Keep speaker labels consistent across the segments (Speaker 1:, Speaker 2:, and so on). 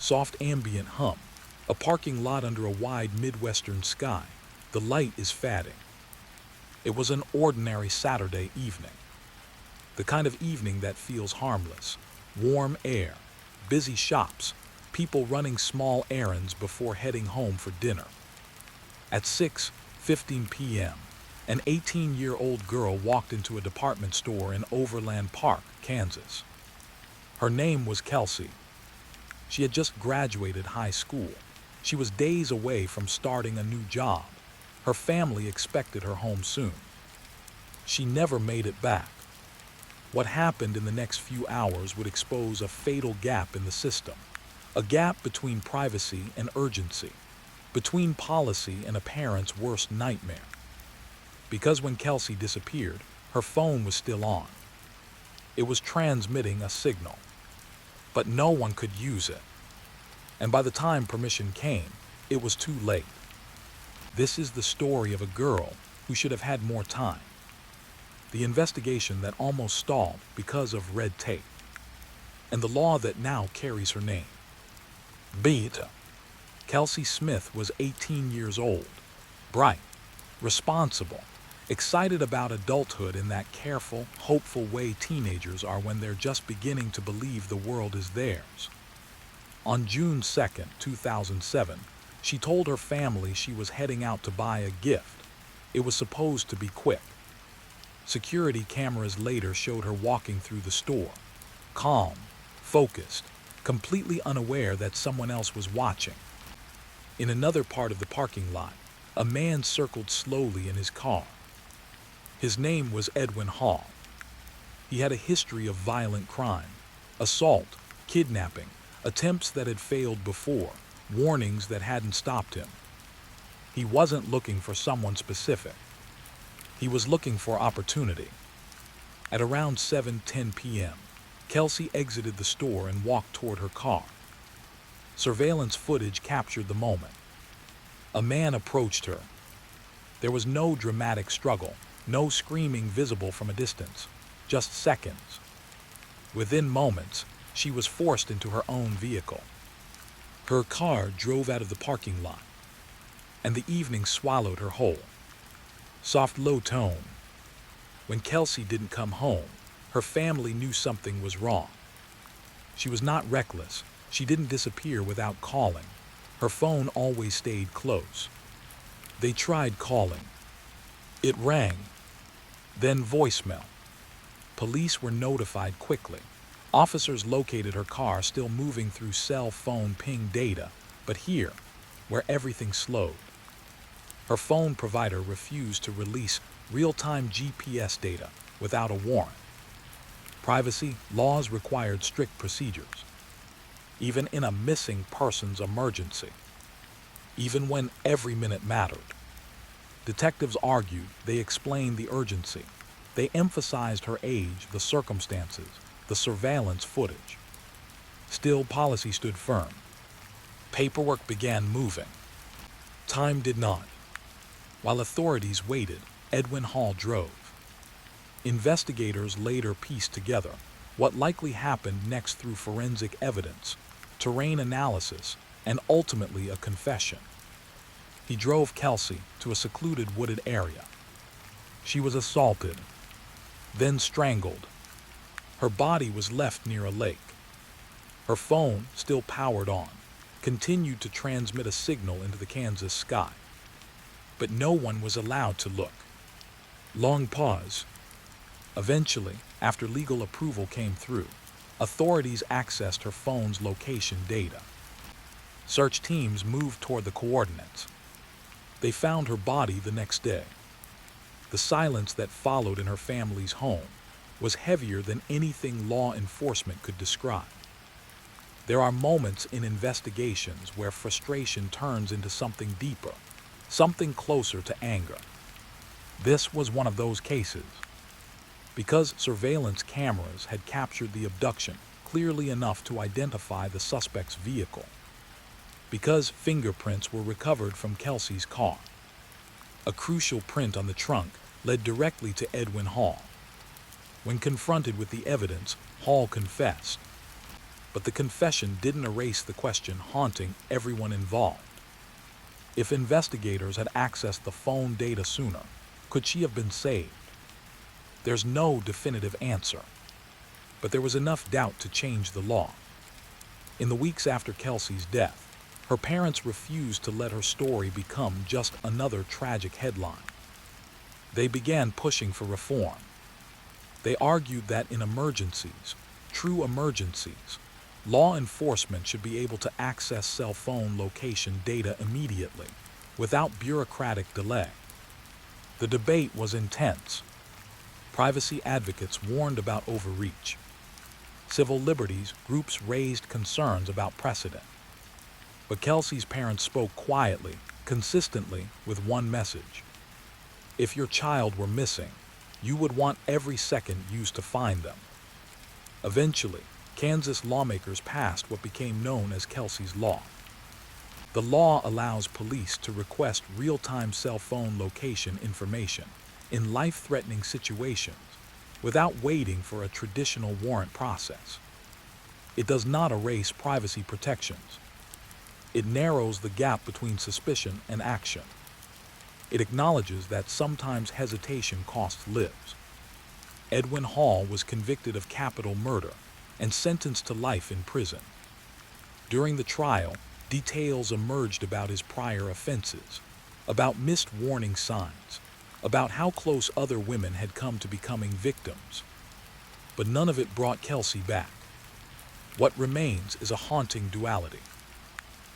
Speaker 1: soft ambient hum, a parking lot under a wide Midwestern sky. The light is fading. It was an ordinary Saturday evening. The kind of evening that feels harmless. Warm air, busy shops, people running small errands before heading home for dinner. At 6:15 p.m., an 18-year-old girl walked into a department store in Overland Park, Kansas. Her name was Kelsey. She had just graduated high school. She was days away from starting a new job. Her family expected her home soon. She never made it back. What happened in the next few hours would expose a fatal gap in the system, a gap between privacy and urgency, between policy and a parent's worst nightmare. Because when Kelsey disappeared, her phone was still on. It was transmitting a signal, but no one could use it. And by the time permission came, it was too late. This is the story of a girl who should have had more time. The investigation that almost stalled because of red tape, and the law that now carries her name. Beta. Kelsey Smith was 18 years old, bright, responsible, excited about adulthood in that careful, hopeful way teenagers are when they're just beginning to believe the world is theirs. On June 2nd, 2007, she told her family she was heading out to buy a gift. It was supposed to be quick. Security cameras later showed her walking through the store, calm, focused, completely unaware that someone else was watching. In another part of the parking lot, a man circled slowly in his car. His name was Edwin Hall. He had a history of violent crime, assault, kidnapping, attempts that had failed before, warnings that hadn't stopped him. He wasn't looking for someone specific. He was looking for opportunity. At around 7:10 p.m., Kelsey exited the store and walked toward her car. Surveillance footage captured the moment. A man approached her. There was no dramatic struggle, no screaming visible from a distance, just seconds. Within moments, she was forced into her own vehicle. Her car drove out of the parking lot, and the evening swallowed her whole. Soft, low tone. When Kelsey didn't come home, her family knew something was wrong. She was not reckless. She didn't disappear without calling. Her phone always stayed close. They tried calling. It rang. Then voicemail. Police were notified quickly. Officers located her car still moving through cell phone ping data, but here, where everything slowed. Her phone provider refused to release real-time GPS data without a warrant. Privacy laws required strict procedures, even in a missing persons emergency, even when every minute mattered. Detectives argued, they explained the urgency. They emphasized her age, the circumstances, the surveillance footage. Still, policy stood firm. Paperwork began moving. Time did not. While authorities waited, Edwin Hall drove. Investigators later pieced together what likely happened next through forensic evidence, terrain analysis, and ultimately a confession. He drove Kelsey to a secluded wooded area. She was assaulted, then strangled. Her body was left near a lake. Her phone, still powered on, continued to transmit a signal into the Kansas sky. But no one was allowed to look. Long pause. Eventually, after legal approval came through, authorities accessed her phone's location data. Search teams moved toward the coordinates. They found her body the next day. The silence that followed in her family's home was heavier than anything law enforcement could describe. There are moments in investigations where frustration turns into something deeper, something closer to anger. This was one of those cases. Because surveillance cameras had captured the abduction clearly enough to identify the suspect's vehicle. Because fingerprints were recovered from Kelsey's car. A crucial print on the trunk led directly to Edwin Hall. When confronted with the evidence, Hall confessed. But the confession didn't erase the question haunting everyone involved. If investigators had accessed the phone data sooner, could she have been saved? There's no definitive answer, but there was enough doubt to change the law. In the weeks after Kelsey's death, her parents refused to let her story become just another tragic headline. They began pushing for reform. They argued that in emergencies, true emergencies, law enforcement should be able to access cell phone location data immediately, without bureaucratic delay. The debate was intense. Privacy advocates warned about overreach. Civil liberties groups raised concerns about precedent. But Kelsey's parents spoke quietly, consistently, with one message. If your child were missing, you would want every second used to find them. Eventually, Kansas lawmakers passed what became known as Kelsey's Law. The law allows police to request real-time cell phone location information in life-threatening situations without waiting for a traditional warrant process. It does not erase privacy protections. It narrows the gap between suspicion and action. It acknowledges that sometimes hesitation costs lives. Edwin Hall was convicted of capital murder and sentenced to life in prison. During the trial, details emerged about his prior offenses, about missed warning signs, about how close other women had come to becoming victims. But none of it brought Kelsey back. What remains is a haunting duality.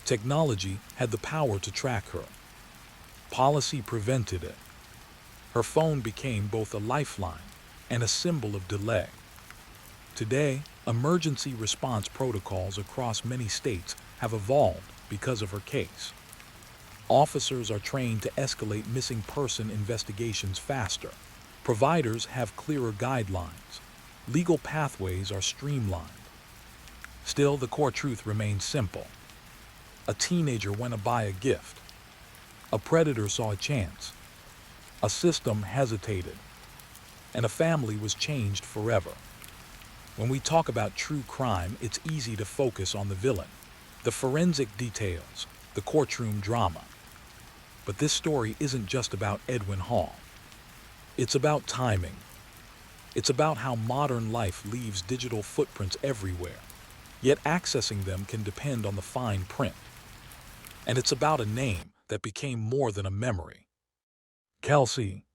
Speaker 1: Technology had the power to track her. Policy prevented it. Her phone became both a lifeline and a symbol of delay. Today, emergency response protocols across many states have evolved because of her case. Officers are trained to escalate missing person investigations faster. Providers have clearer guidelines. Legal pathways are streamlined. Still, the core truth remains simple. A teenager went to buy a gift. A predator saw a chance. A system hesitated. And a family was changed forever. When we talk about true crime, it's easy to focus on the villain, the forensic details, the courtroom drama. But this story isn't just about Edwin Hall. It's about timing. It's about how modern life leaves digital footprints everywhere, yet accessing them can depend on the fine print. And it's about a name that became more than a memory. Kelsey,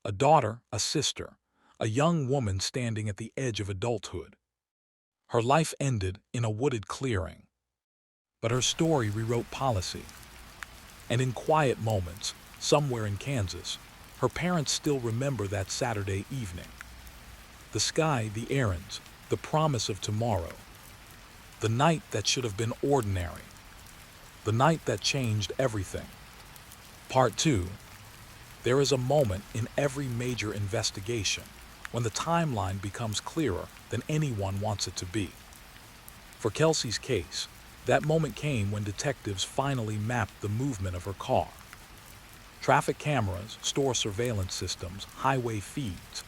Speaker 1: a daughter, a sister, a young woman standing at the edge of adulthood. Her life ended in a wooded clearing. But her story rewrote policy. And in quiet moments, somewhere in Kansas, her parents still remember that Saturday evening. The sky, the errands, the promise of tomorrow. The night that should have been ordinary. The night that changed everything. Part 2. There is a moment in every major investigation when the timeline becomes clearer than anyone wants it to be. For Kelsey's case, that moment came when detectives finally mapped the movement of her car. Traffic cameras, store surveillance systems, highway feeds,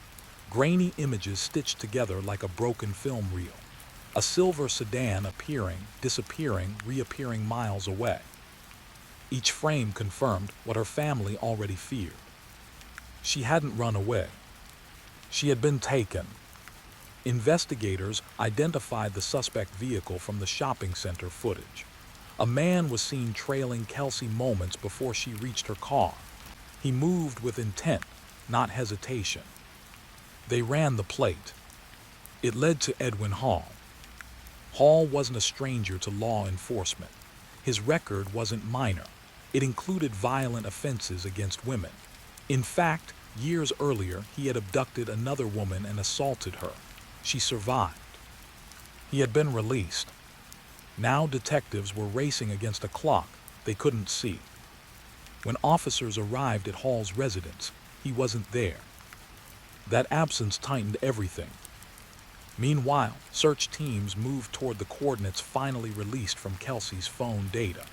Speaker 1: grainy images stitched together like a broken film reel. A silver sedan appearing, disappearing, reappearing miles away. Each frame confirmed what her family already feared. She hadn't run away. She had been taken. Investigators identified the suspect vehicle from the shopping center footage. A man was seen trailing Kelsey moments before she reached her car. He moved with intent, not hesitation. They ran the plate. It led to Edwin Hall. Hall wasn't a stranger to law enforcement. His record wasn't minor. It included violent offenses against women. In fact, years earlier, he had abducted another woman and assaulted her. She survived. He had been released. Now detectives were racing against a clock they couldn't see. When officers arrived at Hall's residence, he wasn't there. That absence tightened everything. Meanwhile, search teams moved toward the coordinates finally released from Kelsey's phone data.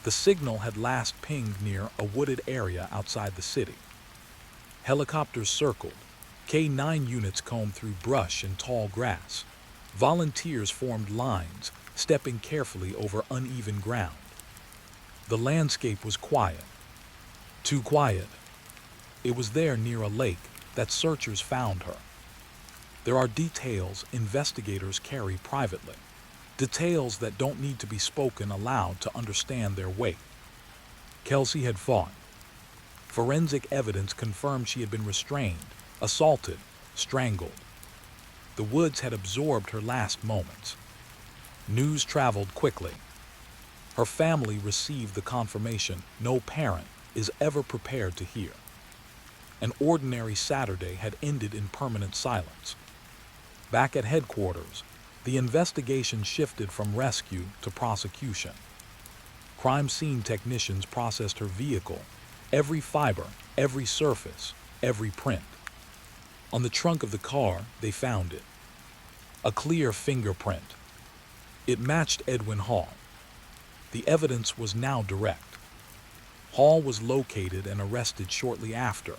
Speaker 1: The signal had last pinged near a wooded area outside the city. Helicopters circled. K-9 units combed through brush and tall grass. Volunteers formed lines, stepping carefully over uneven ground. The landscape was quiet. Too quiet. It was there near a lake that searchers found her. There are details investigators carry privately. Details that don't need to be spoken aloud to understand their weight. Kelsey had fought. Forensic evidence confirmed she had been restrained, assaulted, strangled. The woods had absorbed her last moments. News traveled quickly. Her family received the confirmation no parent is ever prepared to hear. An ordinary Saturday had ended in permanent silence. Back at headquarters, the investigation shifted from rescue to prosecution. Crime scene technicians processed her vehicle, every fiber, every surface, every print. On the trunk of the car, they found it. A clear fingerprint. It matched Edwin Hall. The evidence was now direct. Hall was located and arrested shortly after.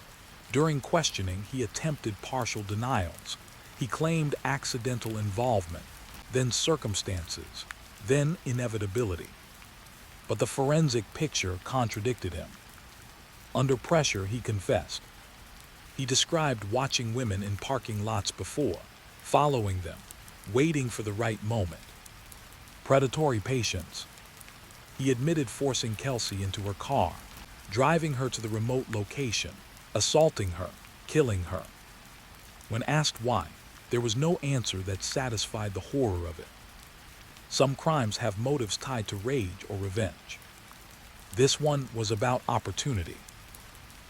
Speaker 1: During questioning, he attempted partial denials. He claimed accidental involvement, then circumstances, then inevitability. But the forensic picture contradicted him. Under pressure, he confessed. He described watching women in parking lots before, following them, waiting for the right moment. Predatory patience. He admitted forcing Kelsey into her car, driving her to the remote location, assaulting her, killing her. When asked why, there was no answer that satisfied the horror of it. Some crimes have motives tied to rage or revenge. This one was about opportunity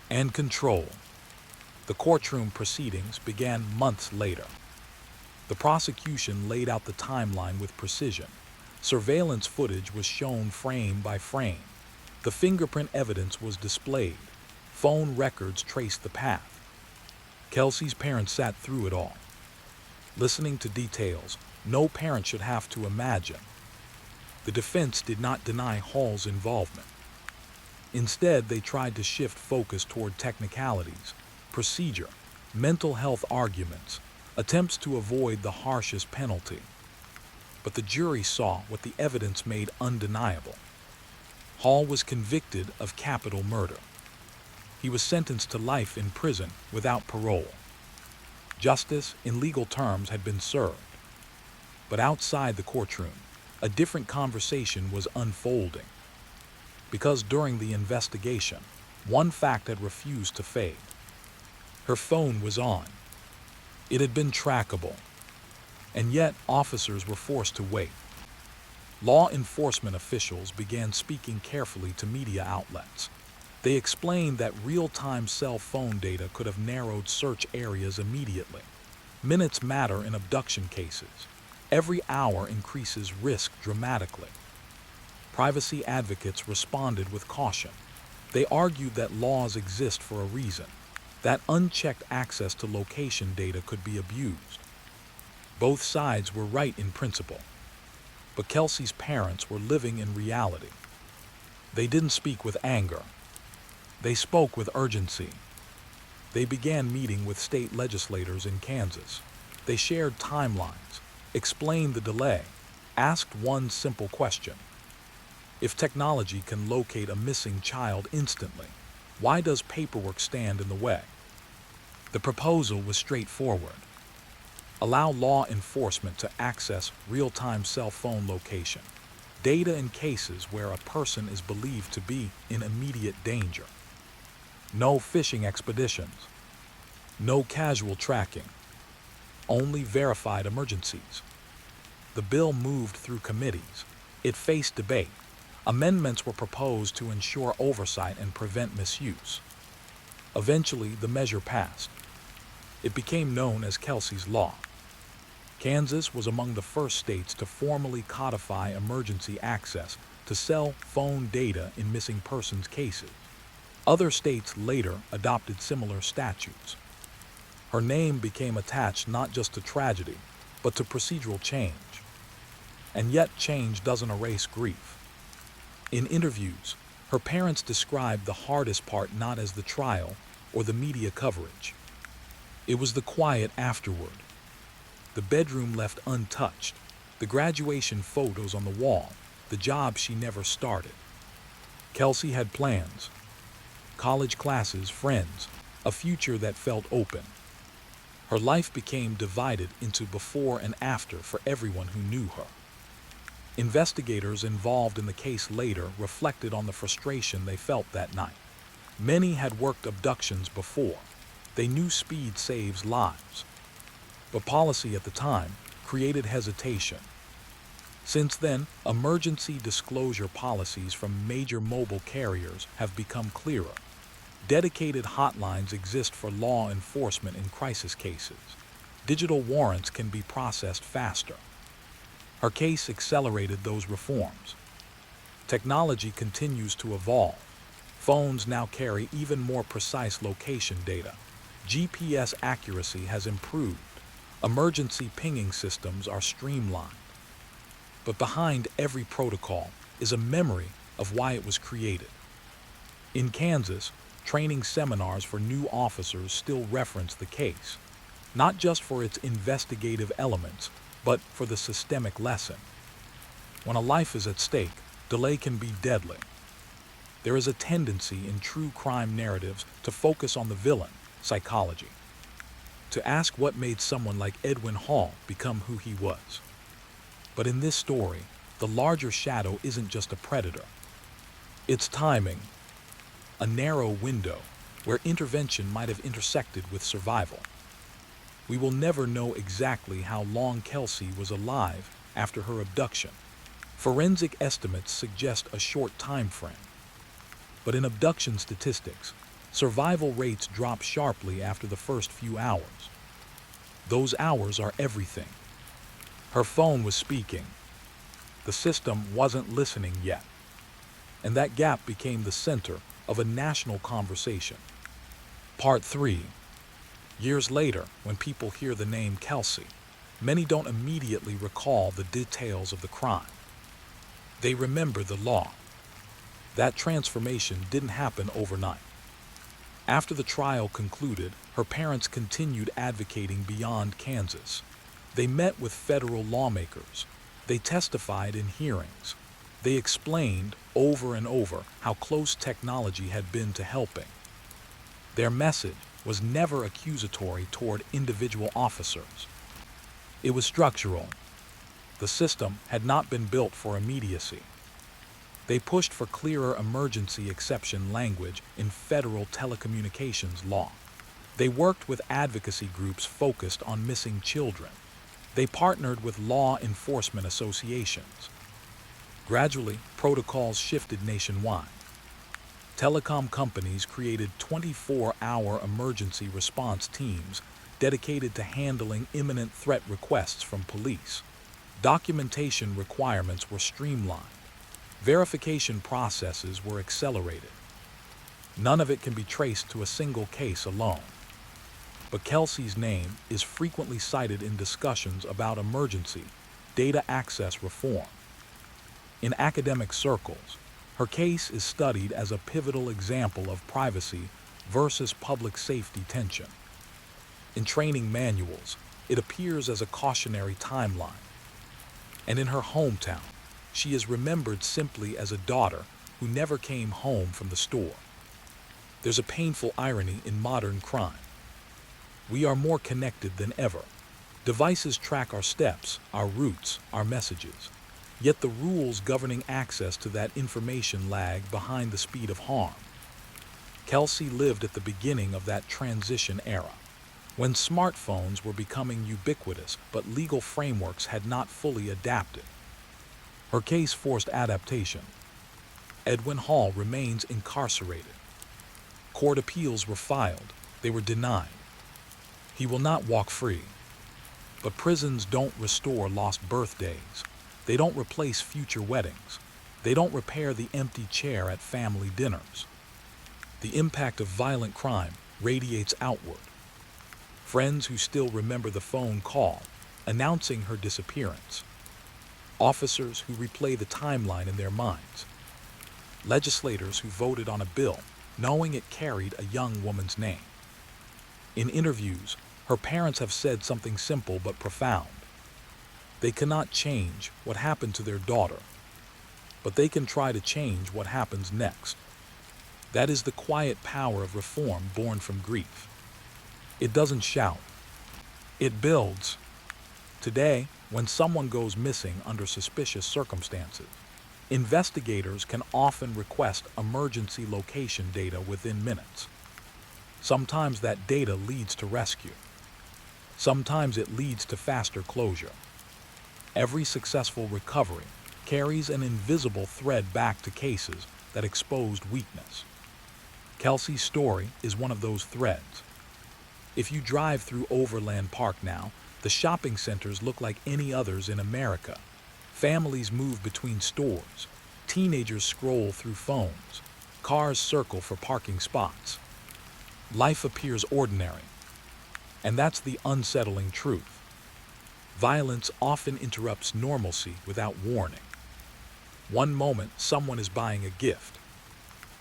Speaker 1: and control. The courtroom proceedings began months later. The prosecution laid out the timeline with precision. Surveillance footage was shown frame by frame. The fingerprint evidence was displayed. Phone records traced the path. Kelsey's parents sat through it all. Listening to details no parent should have to imagine. The defense did not deny Hall's involvement. Instead, they tried to shift focus toward technicalities, procedure, mental health arguments, attempts to avoid the harshest penalty. But the jury saw what the evidence made undeniable. Hall was convicted of capital murder. He was sentenced to life in prison without parole. Justice, in legal terms, had been served. But outside the courtroom, a different conversation was unfolding. Because during the investigation, one fact had refused to fade. Her phone was on. It had been trackable. And yet, officers were forced to wait. Law enforcement officials began speaking carefully to media outlets. They explained that real-time cell phone data could have narrowed search areas immediately. Minutes matter in abduction cases. Every hour increases risk dramatically. Privacy advocates responded with caution. They argued that laws exist for a reason, that unchecked access to location data could be abused. Both sides were right in principle. But Kelsey's parents were living in reality. They didn't speak with anger. They spoke with urgency. They began meeting with state legislators in Kansas. They shared timelines, explained the delay, asked one simple question. If technology can locate a missing child instantly, why does paperwork stand in the way? The proposal was straightforward. Allow law enforcement to access real-time cell phone location, data in cases where a person is believed to be in immediate danger. No fishing expeditions. No casual tracking. Only verified emergencies. The bill moved through committees. It faced debate. Amendments were proposed to ensure oversight and prevent misuse. Eventually, the measure passed. It became known as Kelsey's Law. Kansas was among the first states to formally codify emergency access to cell phone data in missing persons cases. Other states later adopted similar statutes. Her name became attached not just to tragedy, but to procedural change. And yet change doesn't erase grief. In interviews, her parents described the hardest part not as the trial or the media coverage. It was the quiet afterward. the bedroom left untouched, the graduation photos on the wall, the job she never started. Kelsey had plans, college classes, friends, a future that felt open. Her life became divided into before and after for everyone who knew her. Investigators involved in the case later reflected on the frustration they felt that night. Many had worked abductions before. They knew speed saves lives. But policy at the time created hesitation. Since then, emergency disclosure policies from major mobile carriers have become clearer. Dedicated hotlines exist for law enforcement in crisis cases. Digital warrants can be processed faster. Her case accelerated those reforms. Technology continues to evolve. Phones now carry even more precise location data. GPS accuracy has improved. Emergency pinging systems are streamlined. But behind every protocol is a memory of why it was created. In Kansas, training seminars for new officers still reference the case, not just for its investigative elements, but for the systemic lesson. When a life is at stake, delay can be deadly. There is a tendency in true crime narratives to focus on the villain, psychology, to ask what made someone like Edwin Hall become who he was. But in this story, the larger shadow isn't just a predator. It's timing, a narrow window where intervention might have intersected with survival. We will never know exactly how long Kelsey was alive after her abduction. Forensic estimates suggest a short time frame. But in abduction statistics, survival rates drop sharply after the first few hours. Those hours are everything. Her phone was speaking. The system wasn't listening yet. And that gap became the center of a national conversation. Part 3. Years later, when people hear the name Kelsey, many don't immediately recall the details of the crime. They remember the law. That transformation didn't happen overnight. After the trial concluded, her parents continued advocating beyond Kansas. They met with federal lawmakers. They testified in hearings. They explained over and over how close technology had been to helping. Their message was never accusatory toward individual officers. It was structural. The system had not been built for immediacy. They pushed for clearer emergency exception language in federal telecommunications law. They worked with advocacy groups focused on missing children. They partnered with law enforcement associations. Gradually, protocols shifted nationwide. Telecom companies created 24-hour emergency response teams dedicated to handling imminent threat requests from police. Documentation requirements were streamlined. Verification processes were accelerated. None of it can be traced to a single case alone. But Kelsey's name is frequently cited in discussions about emergency data access reform. In academic circles, her case is studied as a pivotal example of privacy versus public safety tension. In training manuals, it appears as a cautionary timeline. And in her hometown, she is remembered simply as a daughter who never came home from the store. There's a painful irony in modern crime. We are more connected than ever. Devices track our steps, our routes, our messages. Yet the rules governing access to that information lag behind the speed of harm. Kelsey lived at the beginning of that transition era, when smartphones were becoming ubiquitous but legal frameworks had not fully adapted. Her case forced adaptation. Edwin Hall remains incarcerated. Court appeals were filed. They were denied. He will not walk free. But prisons don't restore lost birthdays. They don't replace future weddings. They don't repair the empty chair at family dinners. The impact of violent crime radiates outward. Friends who still remember the phone call announcing her disappearance. Officers who replay the timeline in their minds. Legislators who voted on a bill knowing it carried a young woman's name. In interviews, Her parents have said something simple but profound. They cannot change what happened to their daughter, but they can try to change what happens next. That is the quiet power of reform born from grief. It doesn't shout. It builds. Today, when someone goes missing under suspicious circumstances, investigators can often request emergency location data within minutes. Sometimes that data leads to rescue. Sometimes it leads to faster closure. Every successful recovery carries an invisible thread back to cases that exposed weakness. Kelsey's story is one of those threads. If you drive through Overland Park now, the shopping centers look like any others in America. Families move between stores. Teenagers scroll through phones. Cars circle for parking spots. Life appears ordinary. And that's the unsettling truth. Violence often interrupts normalcy without warning. One moment, someone is buying a gift.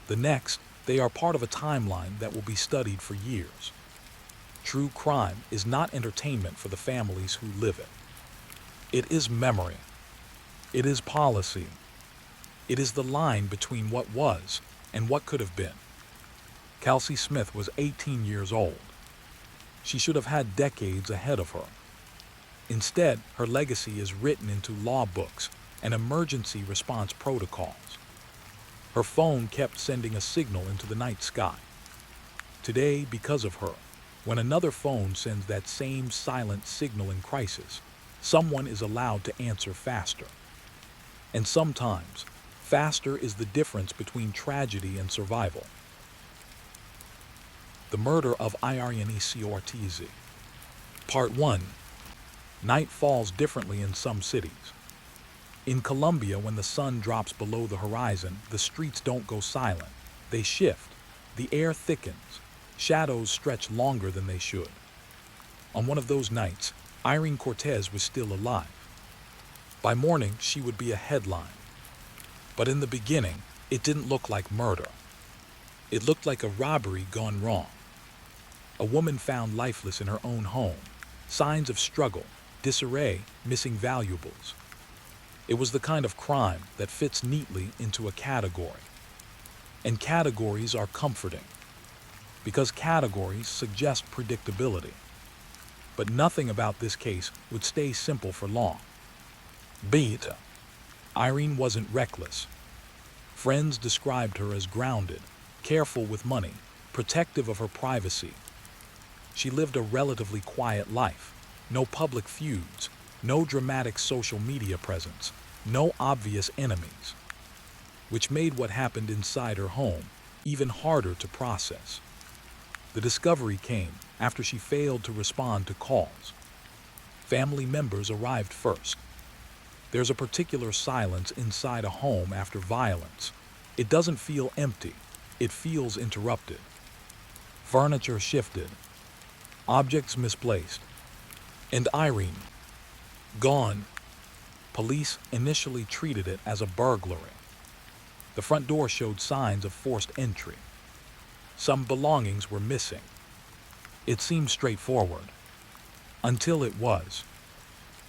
Speaker 1: The next, they are part of a timeline that will be studied for years. True crime is not entertainment for the families who live it. It is memory. It is policy. It is the line between what was and what could have been. Kelsey Smith was 18 years old. She should have had decades ahead of her. Instead, her legacy is written into law books and emergency response protocols. Her phone kept sending a signal into the night sky. Today, because of her, when another phone sends that same silent signal in crisis, someone is allowed to answer faster. And sometimes, faster is the difference between tragedy and survival. The murder of Irene Cortez. Part 1. Night falls differently in some cities. In Colombia, when the sun drops below the horizon, the streets don't go silent. They shift. The air thickens. Shadows stretch longer than they should. On one of those nights, Irene Cortez was still alive. By morning, she would be a headline. But in the beginning, it didn't look like murder. It looked like a robbery gone wrong. A woman found lifeless in her own home. Signs of struggle, disarray, missing valuables. It was the kind of crime that fits neatly into a category. And categories are comforting, because categories suggest predictability. But nothing about this case would stay simple for long. Beat. Irene wasn't reckless. Friends described her as grounded, careful with money, protective of her privacy. She lived a relatively quiet life. No public feuds, no dramatic social media presence, no obvious enemies, which made what happened inside her home even harder to process. The discovery came after she failed to respond to calls. Family members arrived first. There's a particular silence inside a home after violence. It doesn't feel empty, it feels interrupted. Furniture shifted, objects misplaced, and Irene, gone. Police initially treated it as a burglary. The front door showed signs of forced entry. Some belongings were missing. It seemed straightforward, until it was.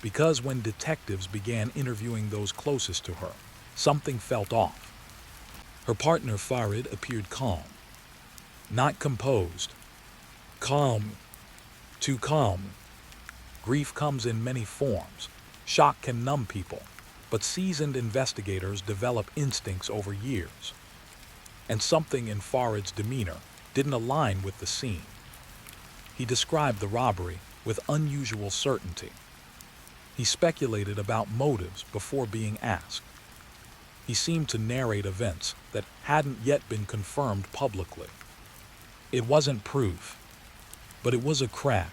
Speaker 1: Because when detectives began interviewing those closest to her, something felt off. Her partner Farid appeared calm, not composed. Calm, too calm. Grief comes in many forms. Shock can numb people, but seasoned investigators develop instincts over years. And something in Farid's demeanor didn't align with the scene. He described the robbery with unusual certainty. He speculated about motives before being asked. He seemed to narrate events that hadn't yet been confirmed publicly. It wasn't proof, but it was a crack.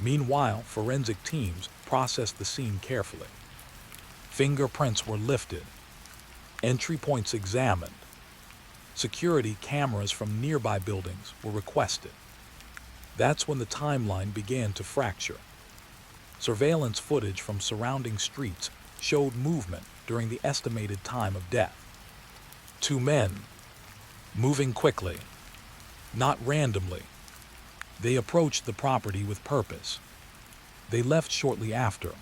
Speaker 1: Meanwhile, forensic teams processed the scene carefully. Fingerprints were lifted, entry points examined. Security cameras from nearby buildings were requested. That's when the timeline began to fracture. Surveillance footage from surrounding streets showed movement during the estimated time of death. Two men, moving quickly, not randomly. They approached the property with purpose. They left shortly after.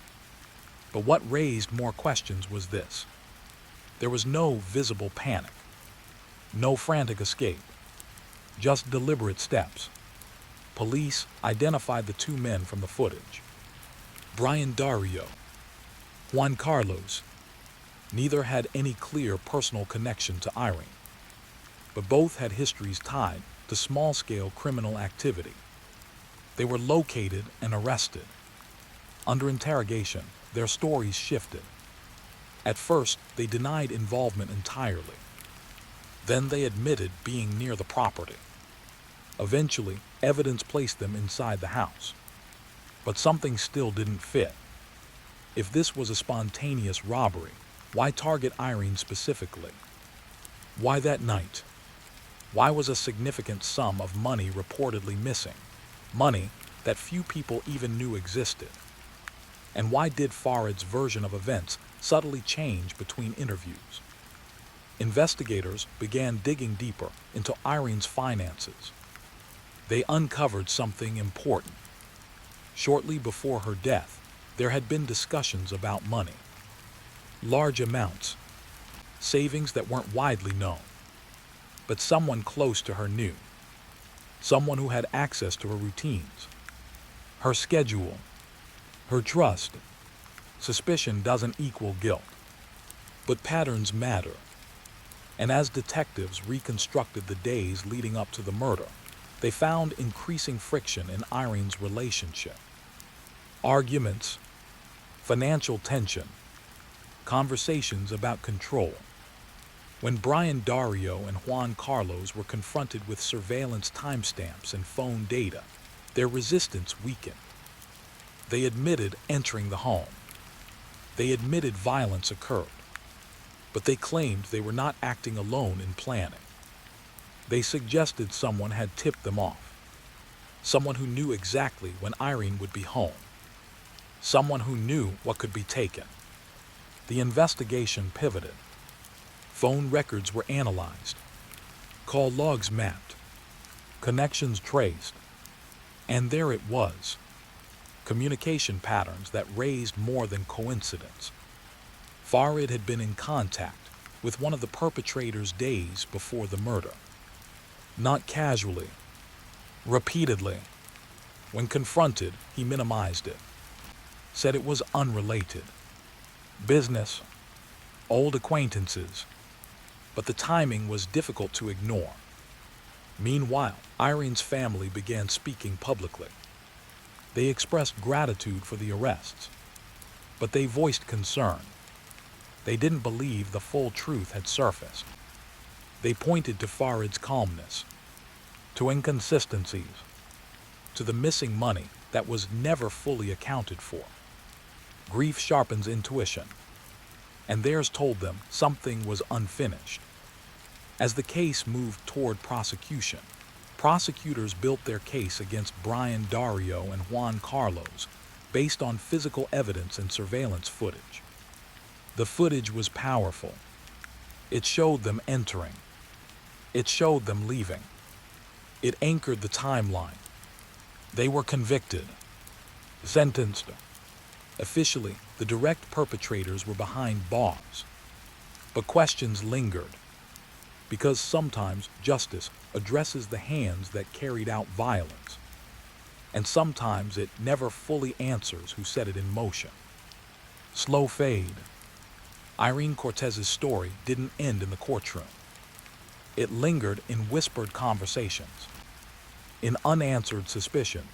Speaker 1: But what raised more questions was this. There was no visible panic, no frantic escape, just deliberate steps. Police identified the two men from the footage. Brian Dario, Juan Carlos. Neither had any clear personal connection to Irene, but both had histories tied to small-scale criminal activity. They were located and arrested. Under interrogation, their stories shifted. At first, they denied involvement entirely. Then they admitted being near the property. Eventually, evidence placed them inside the house. But something still didn't fit. If this was a spontaneous robbery, why target Irene specifically? Why that night? Why was a significant sum of money reportedly missing? Money that few people even knew existed. And why did Farid's version of events subtly change between interviews? Investigators began digging deeper into Irene's finances. They uncovered something important. Shortly before her death, there had been discussions about money. Large amounts, savings that weren't widely known. But someone close to her knew. Someone who had access to her routines, her schedule, her trust. Suspicion doesn't equal guilt, but patterns matter. And as detectives reconstructed the days leading up to the murder, they found increasing friction in Irene's relationship. Arguments, financial tension, conversations about control. When Brian Dario and Juan Carlos were confronted with surveillance timestamps and phone data, their resistance weakened. They admitted entering the home. They admitted violence occurred. But they claimed they were not acting alone in planning. They suggested someone had tipped them off. Someone who knew exactly when Irene would be home. Someone who knew what could be taken. The investigation pivoted. Phone records were analyzed. Call logs mapped. Connections traced. And there it was. Communication patterns that raised more than coincidence. Farid had been in contact with one of the perpetrators days before the murder. Not casually, repeatedly. When confronted, he minimized it, said it was unrelated. Business, old acquaintances, but the timing was difficult to ignore. Meanwhile, Irene's family began speaking publicly. They expressed gratitude for the arrests, but they voiced concern. They didn't believe the full truth had surfaced. They pointed to Farid's calmness, to inconsistencies, to the missing money that was never fully accounted for. Grief sharpens intuition, and theirs told them something was unfinished. As the case moved toward prosecution, prosecutors built their case against Brian Dario and Juan Carlos based on physical evidence and surveillance footage. The footage was powerful. It showed them entering. It showed them leaving. It anchored the timeline. They were convicted, sentenced. Officially, the direct perpetrators were behind bars. But questions lingered, because sometimes justice addresses the hands that carried out violence, and sometimes it never fully answers who set it in motion. Slow fade. Irene Cortez's story didn't end in the courtroom. It lingered in whispered conversations, in unanswered suspicions,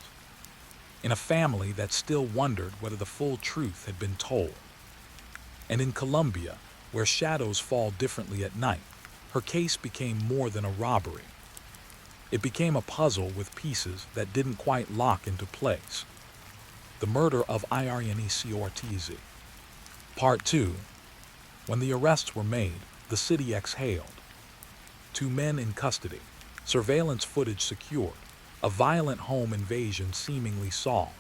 Speaker 1: in a family that still wondered whether the full truth had been told. And in Colombia, where shadows fall differently at night, her case became more than a robbery. It became a puzzle with pieces that didn't quite lock into place. The murder of Irene Cortez. Part 2. When the arrests were made, the city exhaled. 2 men in custody, surveillance footage secured, a violent home invasion seemingly solved.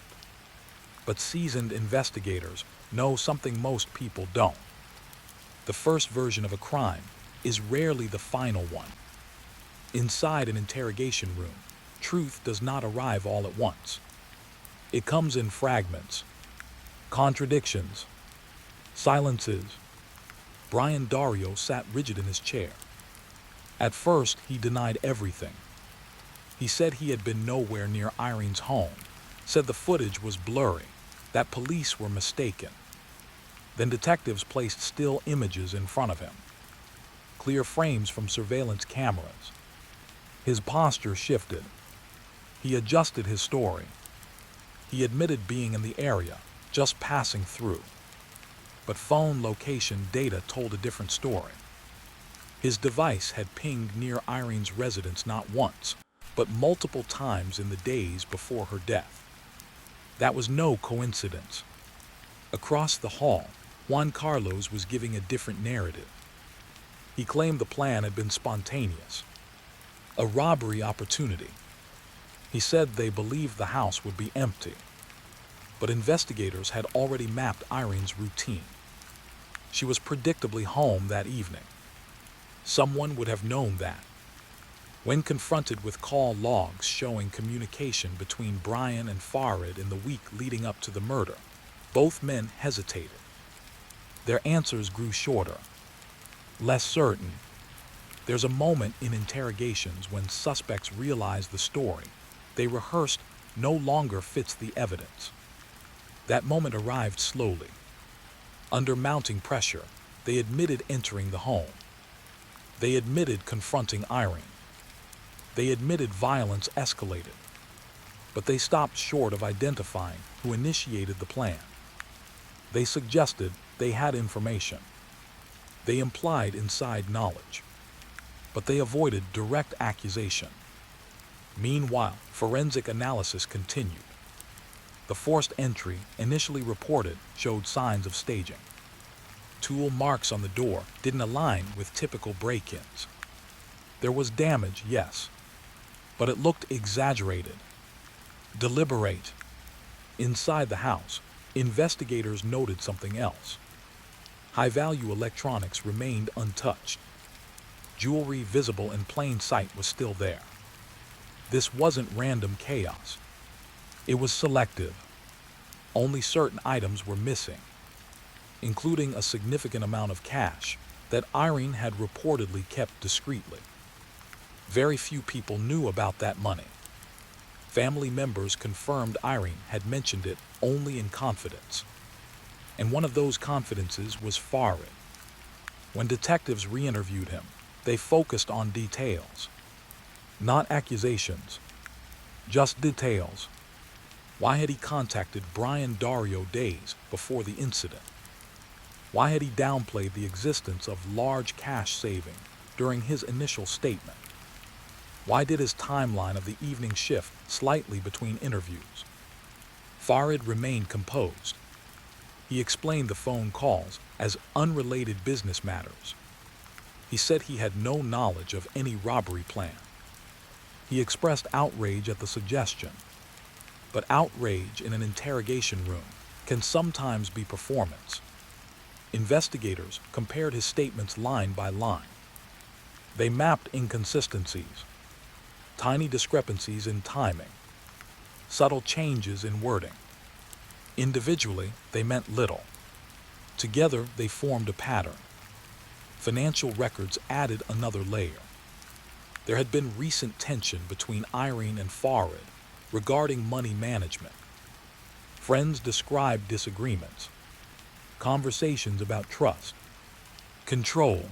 Speaker 1: But seasoned investigators know something most people don't. The first version of a crime is rarely the final one. Inside an interrogation room, truth does not arrive all at once. It comes in fragments, contradictions, silences. Brian Dario sat rigid in his chair. At first, he denied everything. He said he had been nowhere near Irene's home, said the footage was blurry, that police were mistaken. Then detectives placed still images in front of him, clear frames from surveillance cameras. His posture shifted. He adjusted his story. He admitted being in the area, just passing through. But phone location data told a different story. His device had pinged near Irene's residence not once, but multiple times in the days before her death. That was no coincidence. Across the hall, Juan Carlos was giving a different narrative. He claimed the plan had been spontaneous, a robbery opportunity. He said they believed the house would be empty, but investigators had already mapped Irene's routine. She was predictably home that evening. Someone would have known that. When confronted with call logs showing communication between Brian and Farid in the week leading up to the murder, both men hesitated. Their answers grew shorter, less certain. There's a moment in interrogations when suspects realize the story they rehearsed no longer fits the evidence. That moment arrived slowly. Under mounting pressure, they admitted entering the home. They admitted confronting Irene. They admitted violence escalated. But they stopped short of identifying who initiated the plan. They suggested they had information. They implied inside knowledge. But they avoided direct accusation. Meanwhile, forensic analysis continued. The forced entry, initially reported, showed signs of staging. Tool marks on the door didn't align with typical break-ins. There was damage, yes, but it looked exaggerated, deliberate. Inside the house, investigators noted something else. High-value electronics remained untouched. Jewelry visible in plain sight was still there. This wasn't random chaos. It was selective. Only certain items were missing, including a significant amount of cash that Irene had reportedly kept discreetly. Very few people knew about that money. Family members confirmed Irene had mentioned it only in confidence. And one of those confidences was Farid. When detectives re-interviewed him, they focused on details. Not accusations, just details. Why had he contacted Brian Dario days before the incident? Why had he downplayed the existence of large cash saving during his initial statement? Why did his timeline of the evening shift slightly between interviews? Farid remained composed. He explained the phone calls as unrelated business matters. He said he had no knowledge of any robbery plan. He expressed outrage at the suggestion. But outrage in an interrogation room can sometimes be performance. Investigators compared his statements line by line. They mapped inconsistencies, tiny discrepancies in timing, subtle changes in wording. Individually, they meant little. Together, they formed a pattern. Financial records added another layer. There had been recent tension between Irene and Farid regarding money management. Friends described disagreements, conversations about trust, control.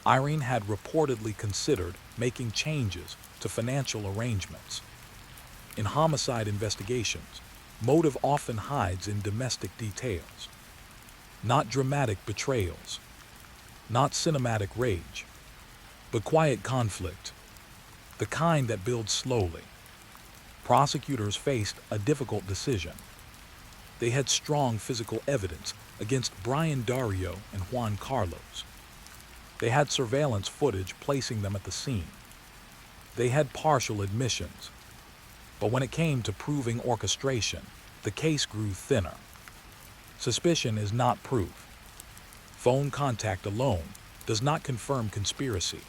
Speaker 1: Irene had reportedly considered making changes to financial arrangements. In homicide investigations, motive often hides in domestic details. Not dramatic betrayals, not cinematic rage, but quiet conflict, the kind that builds slowly. Prosecutors faced a difficult decision. They had strong physical evidence against Brian Dario and Juan Carlos. They had surveillance footage placing them at the scene. They had partial admissions. But when it came to proving orchestration, the case grew thinner. Suspicion is not proof. Phone contact alone does not confirm conspiracy.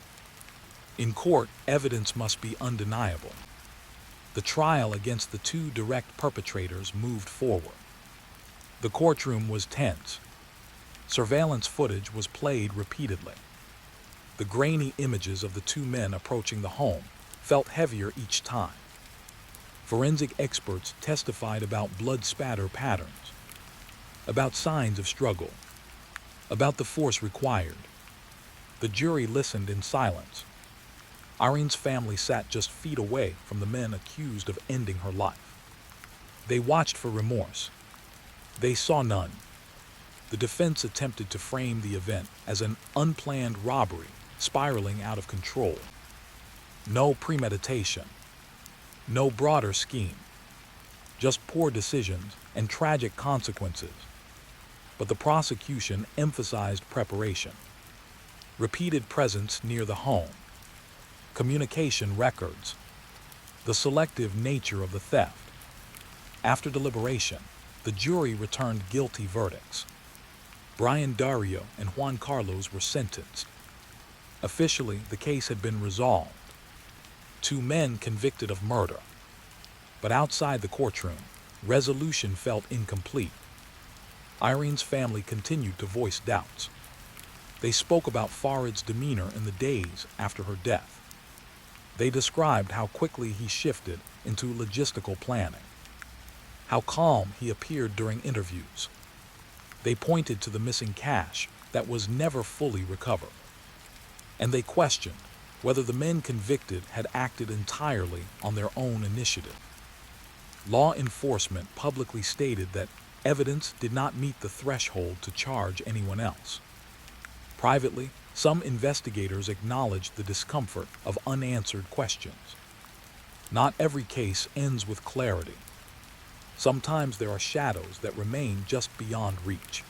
Speaker 1: In court, evidence must be undeniable. The trial against the two direct perpetrators moved forward. The courtroom was tense. Surveillance footage was played repeatedly. The grainy images of the two men approaching the home felt heavier each time. Forensic experts testified about blood spatter patterns, about signs of struggle, about the force required. The jury listened in silence. Irene's family sat just feet away from the men accused of ending her life. They watched for remorse. They saw none. The defense attempted to frame the event as an unplanned robbery spiraling out of control. No premeditation. No broader scheme. Just poor decisions and tragic consequences. But the prosecution emphasized preparation. Repeated presence near the home. Communication records. The selective nature of the theft. After deliberation, the jury returned guilty verdicts. Brian Dario and Juan Carlos were sentenced. Officially, the case had been resolved. Two men convicted of murder. But outside the courtroom, resolution felt incomplete. Irene's family continued to voice doubts. They spoke about Farid's demeanor in the days after her death. They described how quickly he shifted into logistical planning, how calm he appeared during interviews. They pointed to the missing cash that was never fully recovered. And they questioned whether the men convicted had acted entirely on their own initiative. Law enforcement publicly stated that evidence did not meet the threshold to charge anyone else. Privately, some investigators acknowledged the discomfort of unanswered questions. Not every case ends with clarity. Sometimes there are shadows that remain just beyond reach.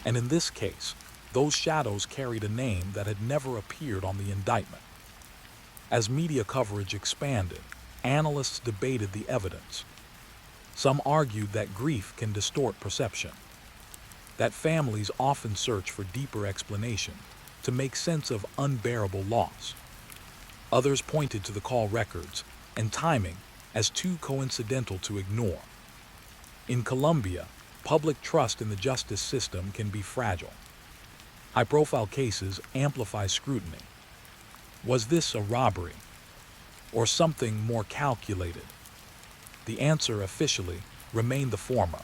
Speaker 1: And in this case, those shadows carried a name that had never appeared on the indictment. As media coverage expanded, analysts debated the evidence. Some argued that grief can distort perception, that families often search for deeper explanation to make sense of unbearable loss. Others pointed to the call records and timing as too coincidental to ignore. In Colombia, public trust in the justice system can be fragile. High-profile cases amplify scrutiny. Was this a robbery, or something more calculated? The answer officially remained the former.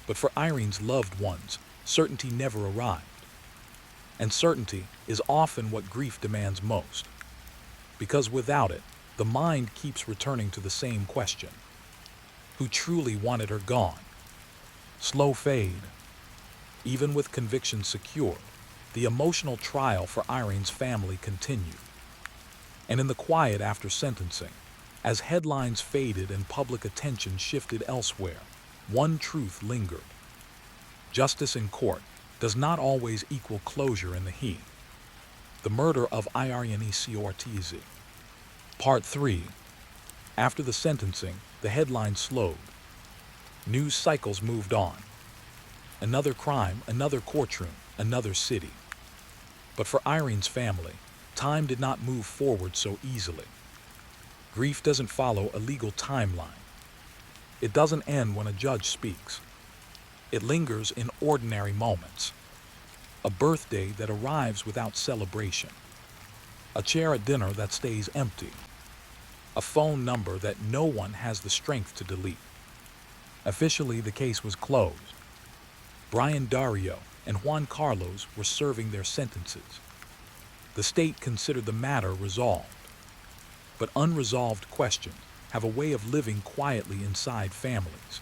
Speaker 1: But for Irene's loved ones, certainty never arrived. And certainty is often what grief demands most. Because without it, the mind keeps returning to the same question. Who truly wanted her gone? Slow fade. Even with conviction secured, the emotional trial for Irene's family continued. And in the quiet after sentencing, as headlines faded and public attention shifted elsewhere, one truth lingered. Justice in court does not always equal closure in the heat. The murder of Irene Cortez. Part 3. After the sentencing, the headlines slowed. News cycles moved on. Another crime, another courtroom, another city. But for Irene's family, time did not move forward so easily. Grief doesn't follow a legal timeline. It doesn't end when a judge speaks. It lingers in ordinary moments. A birthday that arrives without celebration. A chair at dinner that stays empty. A phone number that no one has the strength to delete. Officially, the case was closed. Brian Dario and Juan Carlos were serving their sentences. The state considered the matter resolved. But unresolved questions have a way of living quietly inside families.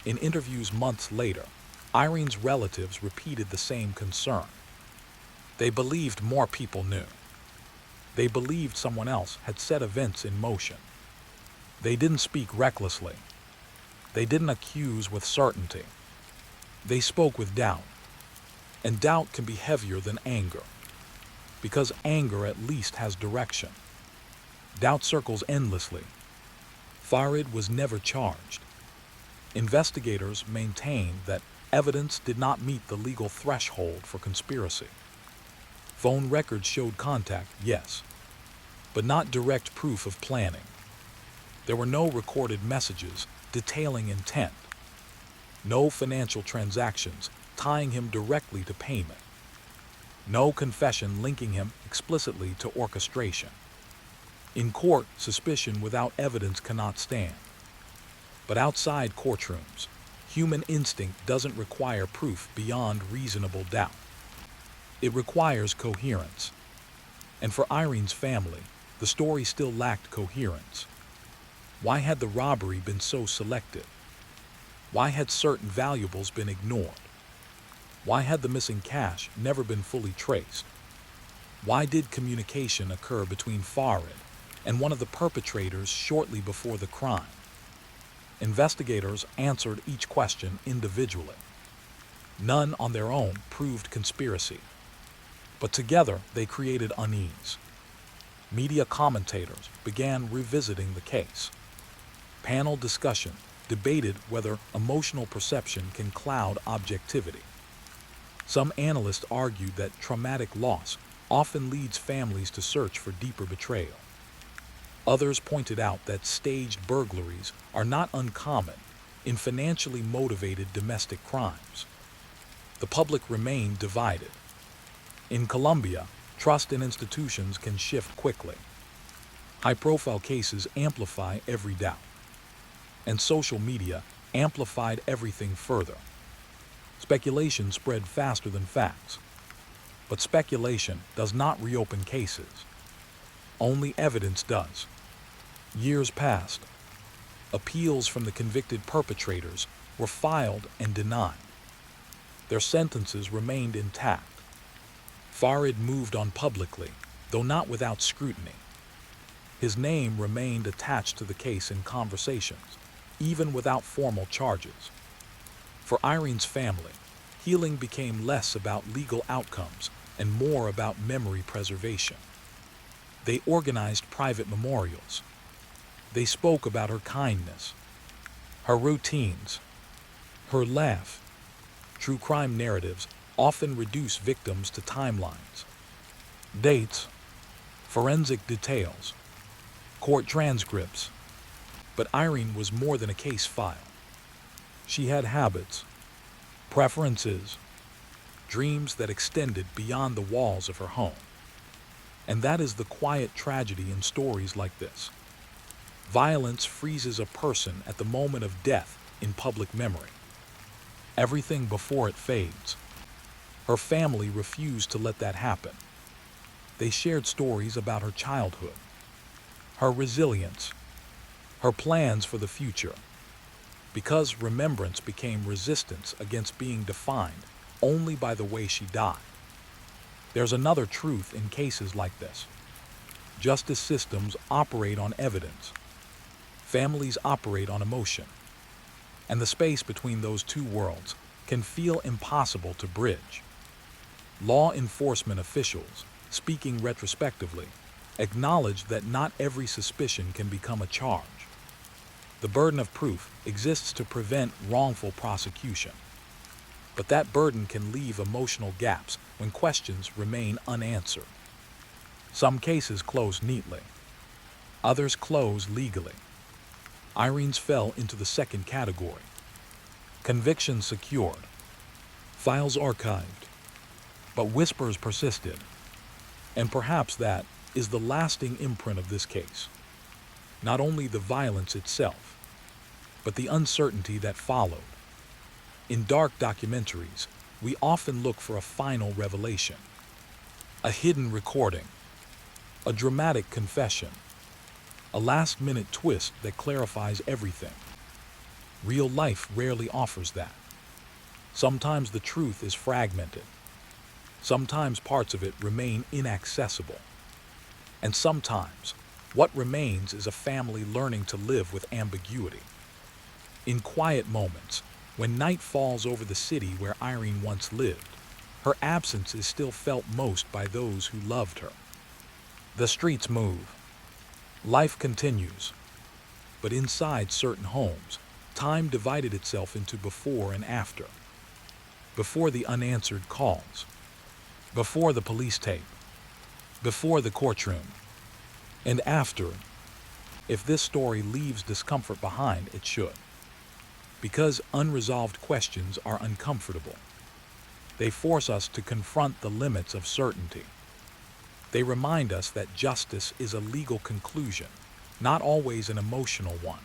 Speaker 1: In interviews months later, Irene's relatives repeated the same concern. They believed more people knew. They believed someone else had set events in motion. They didn't speak recklessly. They didn't accuse with certainty. They spoke with doubt. And doubt can be heavier than anger, because anger at least has direction. Doubt circles endlessly. Farid was never charged. Investigators maintained that evidence did not meet the legal threshold for conspiracy. Phone records showed contact, yes, but not direct proof of planning. There were no recorded messages detailing intent, no financial transactions tying him directly to payment, no confession linking him explicitly to orchestration. In court, suspicion without evidence cannot stand. But outside courtrooms, human instinct doesn't require proof beyond reasonable doubt. It requires coherence. And for Irene's family, the story still lacked coherence. Why had the robbery been so selective? Why had certain valuables been ignored? Why had the missing cash never been fully traced? Why did communication occur between Farid and one of the perpetrators shortly before the crime? Investigators answered each question individually. None on their own proved conspiracy, but together they created unease. Media commentators began revisiting the case. Panel discussion debated whether emotional perception can cloud objectivity. Some analysts argued that traumatic loss often leads families to search for deeper betrayal. Others pointed out that staged burglaries are not uncommon in financially motivated domestic crimes. The public remained divided. In Colombia, trust in institutions can shift quickly. High-profile cases amplify every doubt, and social media amplified everything further. Speculation spread faster than facts, but speculation does not reopen cases. Only evidence does. Years passed. Appeals from the convicted perpetrators were filed and denied. Their sentences remained intact. Farid moved on publicly, though not without scrutiny. His name remained attached to the case in conversations, even without formal charges. For Irene's family, healing became less about legal outcomes and more about memory preservation. They organized private memorials. They spoke about her kindness, her routines, her laugh. True crime narratives often reduce victims to timelines, dates, forensic details, court transcripts. But Irene was more than a case file. She had habits, preferences, dreams that extended beyond the walls of her home. And that is the quiet tragedy in stories like this. Violence freezes a person at the moment of death in public memory. Everything before it fades. Her family refused to let that happen. They shared stories about her childhood, her resilience, her plans for the future, because remembrance became resistance against being defined only by the way she died. There's another truth in cases like this. Justice systems operate on evidence. Families operate on emotion. And the space between those two worlds can feel impossible to bridge. Law enforcement officials, speaking retrospectively, acknowledge that not every suspicion can become a charge. The burden of proof exists to prevent wrongful prosecution. But that burden can leave emotional gaps when questions remain unanswered. Some cases close neatly. Others close legally. Irene's fell into the second category. Convictions secured. Files archived. But whispers persisted. And perhaps that is the lasting imprint of this case. Not only the violence itself, but the uncertainty that followed. In dark documentaries, we often look for a final revelation, a hidden recording, a dramatic confession, a last-minute twist that clarifies everything. Real life rarely offers that. Sometimes the truth is fragmented. Sometimes parts of it remain inaccessible. And sometimes, what remains is a family learning to live with ambiguity. In quiet moments, when night falls over the city where Irene once lived, her absence is still felt most by those who loved her. The streets move. Life continues. But inside certain homes, time divided itself into before and after. Before the unanswered calls. Before the police tape. Before the courtroom. And after. If this story leaves discomfort behind, it should. Because unresolved questions are uncomfortable. They force us to confront the limits of certainty. They remind us that justice is a legal conclusion, not always an emotional one.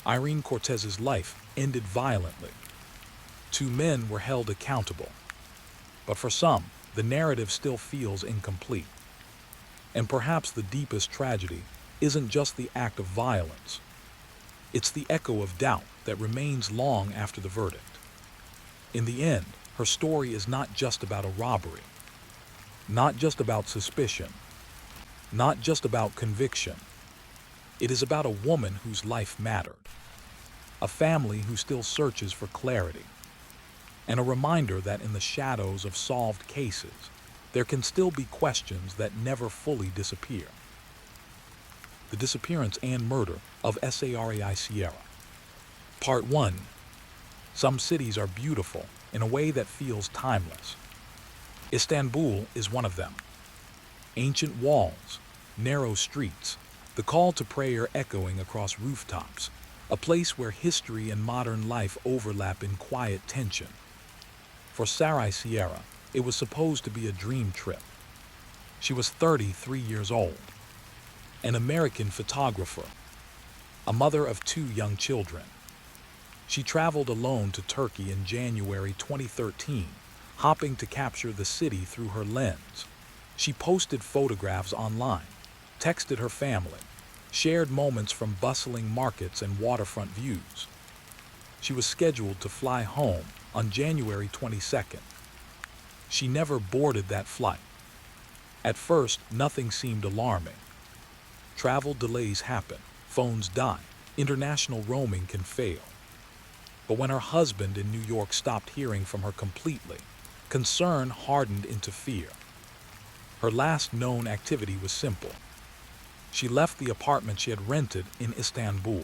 Speaker 1: Irene Cortez's life ended violently. 2 men were held accountable. But for some, the narrative still feels incomplete. And perhaps the deepest tragedy isn't just the act of violence. It's the echo of doubt that remains long after the verdict. In the end, her story is not just about a robbery, not just about suspicion, not just about conviction. It is about a woman whose life mattered, a family who still searches for clarity, and a reminder that in the shadows of solved cases, there can still be questions that never fully disappear. The Disappearance and Murder of Sarai Sierra. Part 1. Some cities are beautiful in a way that feels timeless. Istanbul is one of them. Ancient walls, narrow streets, the call to prayer echoing across rooftops, a place where history and modern life overlap in quiet tension. For Sarai Sierra, it was supposed to be a dream trip. She was 33 years old, an American photographer, a mother of 2 young children. She traveled alone to Turkey in January 2013, hoping to capture the city through her lens. She posted photographs online, texted her family, shared moments from bustling markets and waterfront views. She was scheduled to fly home on January 22nd. She never boarded that flight. At first, nothing seemed alarming. Travel delays happen, phones die, international roaming can fail. But when her husband in New York stopped hearing from her completely, concern hardened into fear. Her last known activity was simple. She left the apartment she had rented in Istanbul.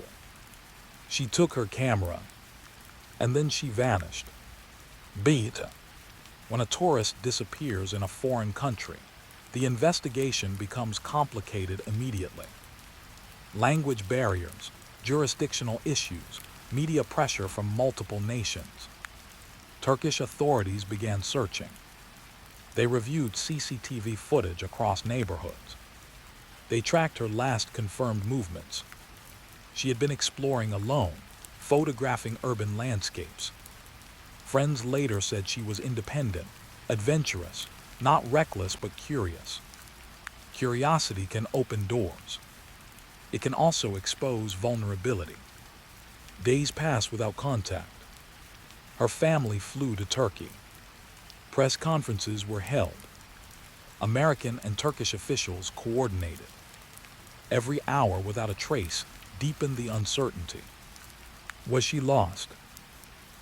Speaker 1: She took her camera, and then she vanished. When a tourist disappears in a foreign country, the investigation becomes complicated immediately. Language barriers, jurisdictional issues, media pressure from multiple nations. Turkish authorities began searching. They reviewed CCTV footage across neighborhoods. They tracked her last confirmed movements. She had been exploring alone, photographing urban landscapes. Friends later said she was independent, adventurous, not reckless but curious. Curiosity can open doors. It can also expose vulnerability. Days passed without contact. Her family flew to Turkey. Press conferences were held. American and Turkish officials coordinated. Every hour without a trace deepened the uncertainty. Was she lost,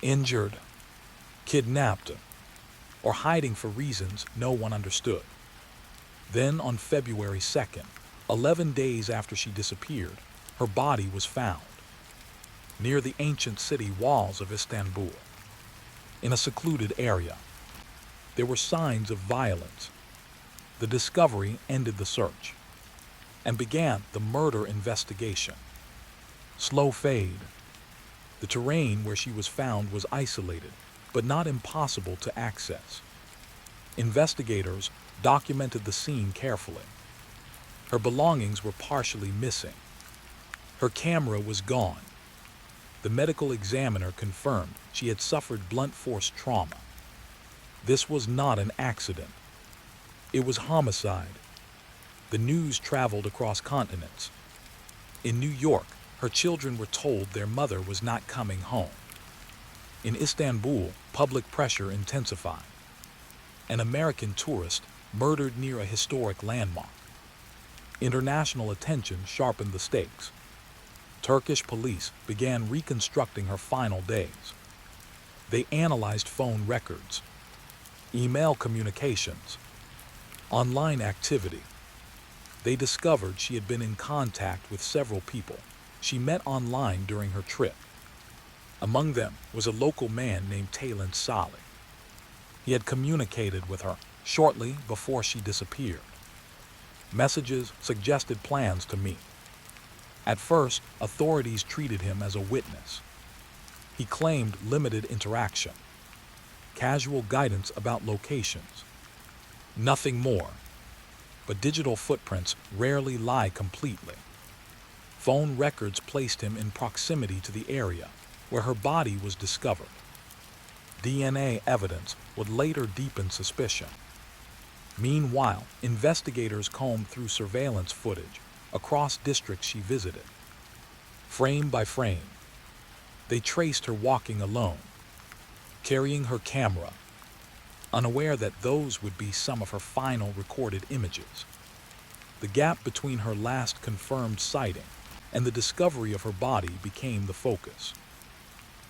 Speaker 1: injured, kidnapped, or hiding for reasons no one understood? Then on February 2nd, 11 days after she disappeared, her body was found near the ancient city walls of Istanbul. In a secluded area, there were signs of violence. The discovery ended the search and began the murder investigation. Slow fade. The terrain where she was found was isolated, but not impossible to access. Investigators documented the scene carefully. Her belongings were partially missing. Her camera was gone. The medical examiner confirmed she had suffered blunt force trauma. This was not an accident. It was homicide. The news traveled across continents. In New York, her children were told their mother was not coming home. In Istanbul, public pressure intensified. An American tourist murdered near a historic landmark. International attention sharpened the stakes. Turkish police began reconstructing her final days. They analyzed phone records, email communications, online activity. They discovered she had been in contact with several people she met online during her trip. Among them was a local man named Taylan Saleh. He had communicated with her shortly before she disappeared. Messages suggested plans to meet. At first, authorities treated him as a witness. He claimed limited interaction, casual guidance about locations, nothing more. But digital footprints rarely lie completely. Phone records placed him in proximity to the area where her body was discovered. DNA evidence would later deepen suspicion. Meanwhile, investigators combed through surveillance footage across districts she visited. Frame by frame, they traced her walking alone, carrying her camera, unaware that those would be some of her final recorded images. The gap between her last confirmed sighting and the discovery of her body became the focus.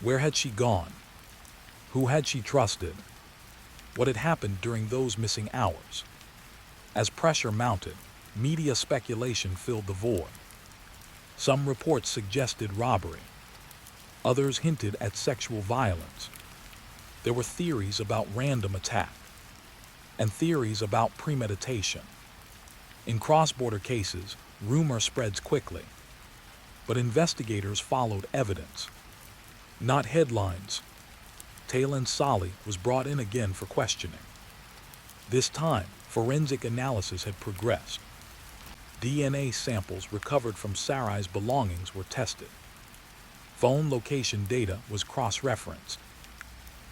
Speaker 1: Where had she gone? Who had she trusted? What had happened during those missing hours? As pressure mounted, media speculation filled the void. Some reports suggested robbery. Others hinted at sexual violence. There were theories about random attack and theories about premeditation. In cross-border cases, rumor spreads quickly, but investigators followed evidence, not headlines. Taylor Solly was brought in again for questioning. This time, forensic analysis had progressed. DNA samples recovered from Sarai's belongings were tested. Phone location data was cross-referenced.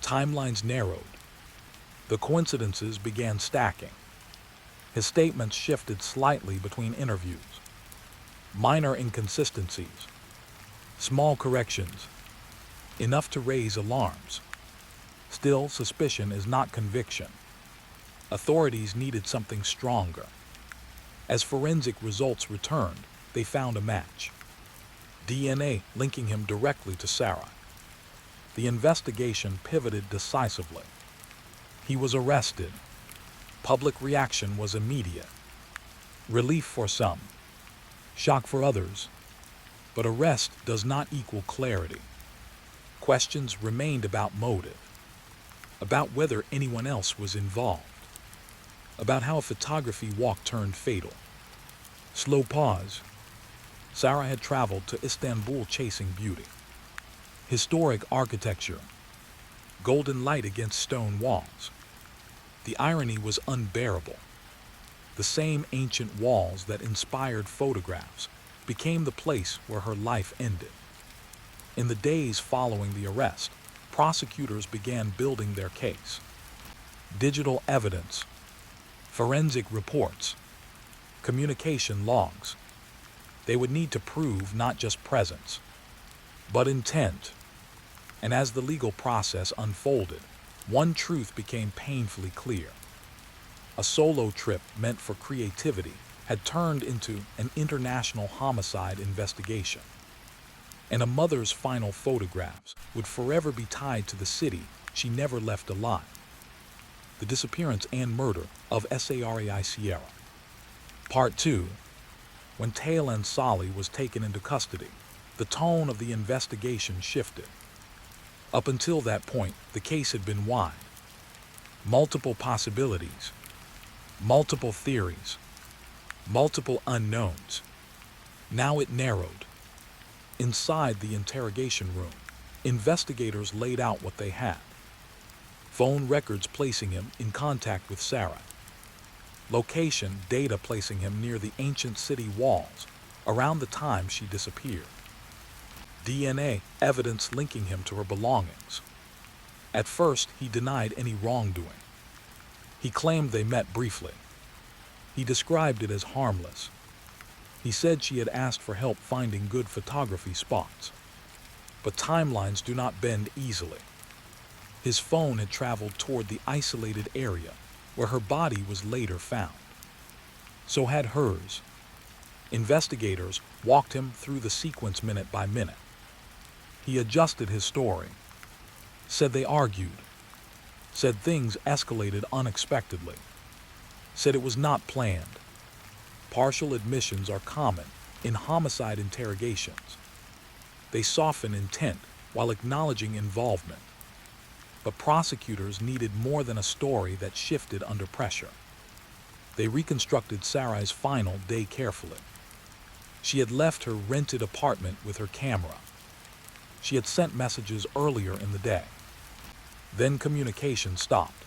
Speaker 1: Timelines narrowed. The coincidences began stacking. His statements shifted slightly between interviews. Minor inconsistencies, small corrections, enough to raise alarms. Still, suspicion is not conviction. Authorities needed something stronger. As forensic results returned, they found a match. DNA linking him directly to Sarai. The investigation pivoted decisively. He was arrested. Public reaction was immediate. Relief for some, shock for others. But arrest does not equal clarity. Questions remained about motive, about whether anyone else was involved, about how a photography walk turned fatal. Slow pause. Sarai had traveled to Istanbul chasing beauty. Historic architecture, golden light against stone walls. The irony was unbearable. The same ancient walls that inspired photographs became the place where her life ended. In the days following the arrest, prosecutors began building their case. Digital evidence, forensic reports, communication logs. They would need to prove not just presence, but intent. And as the legal process unfolded, one truth became painfully clear. A solo trip meant for creativity had turned into an international homicide investigation. And a mother's final photographs would forever be tied to the city she never left alive. The disappearance and murder of Sarai Sierra. Part 2. When Taylor Solly was taken into custody, the tone of the investigation shifted. Up until that point, the case had been wide. Multiple possibilities, multiple theories, multiple unknowns. Now it narrowed. Inside the interrogation room, investigators laid out what they had. Phone records placing him in contact with Sarai. Location data placing him near the ancient city walls around the time she disappeared. DNA evidence linking him to her belongings. At first, he denied any wrongdoing. He claimed they met briefly. He described it as harmless. He said she had asked for help finding good photography spots. But timelines do not bend easily. His phone had traveled toward the isolated area where her body was later found. So had hers. Investigators walked him through the sequence minute by minute. He adjusted his story, said they argued, said things escalated unexpectedly, said it was not planned. Partial admissions are common in homicide interrogations. They soften intent while acknowledging involvement. But prosecutors needed more than a story that shifted under pressure. They reconstructed Sarai's final day carefully. She had left her rented apartment with her camera. She had sent messages earlier in the day. Then communication stopped.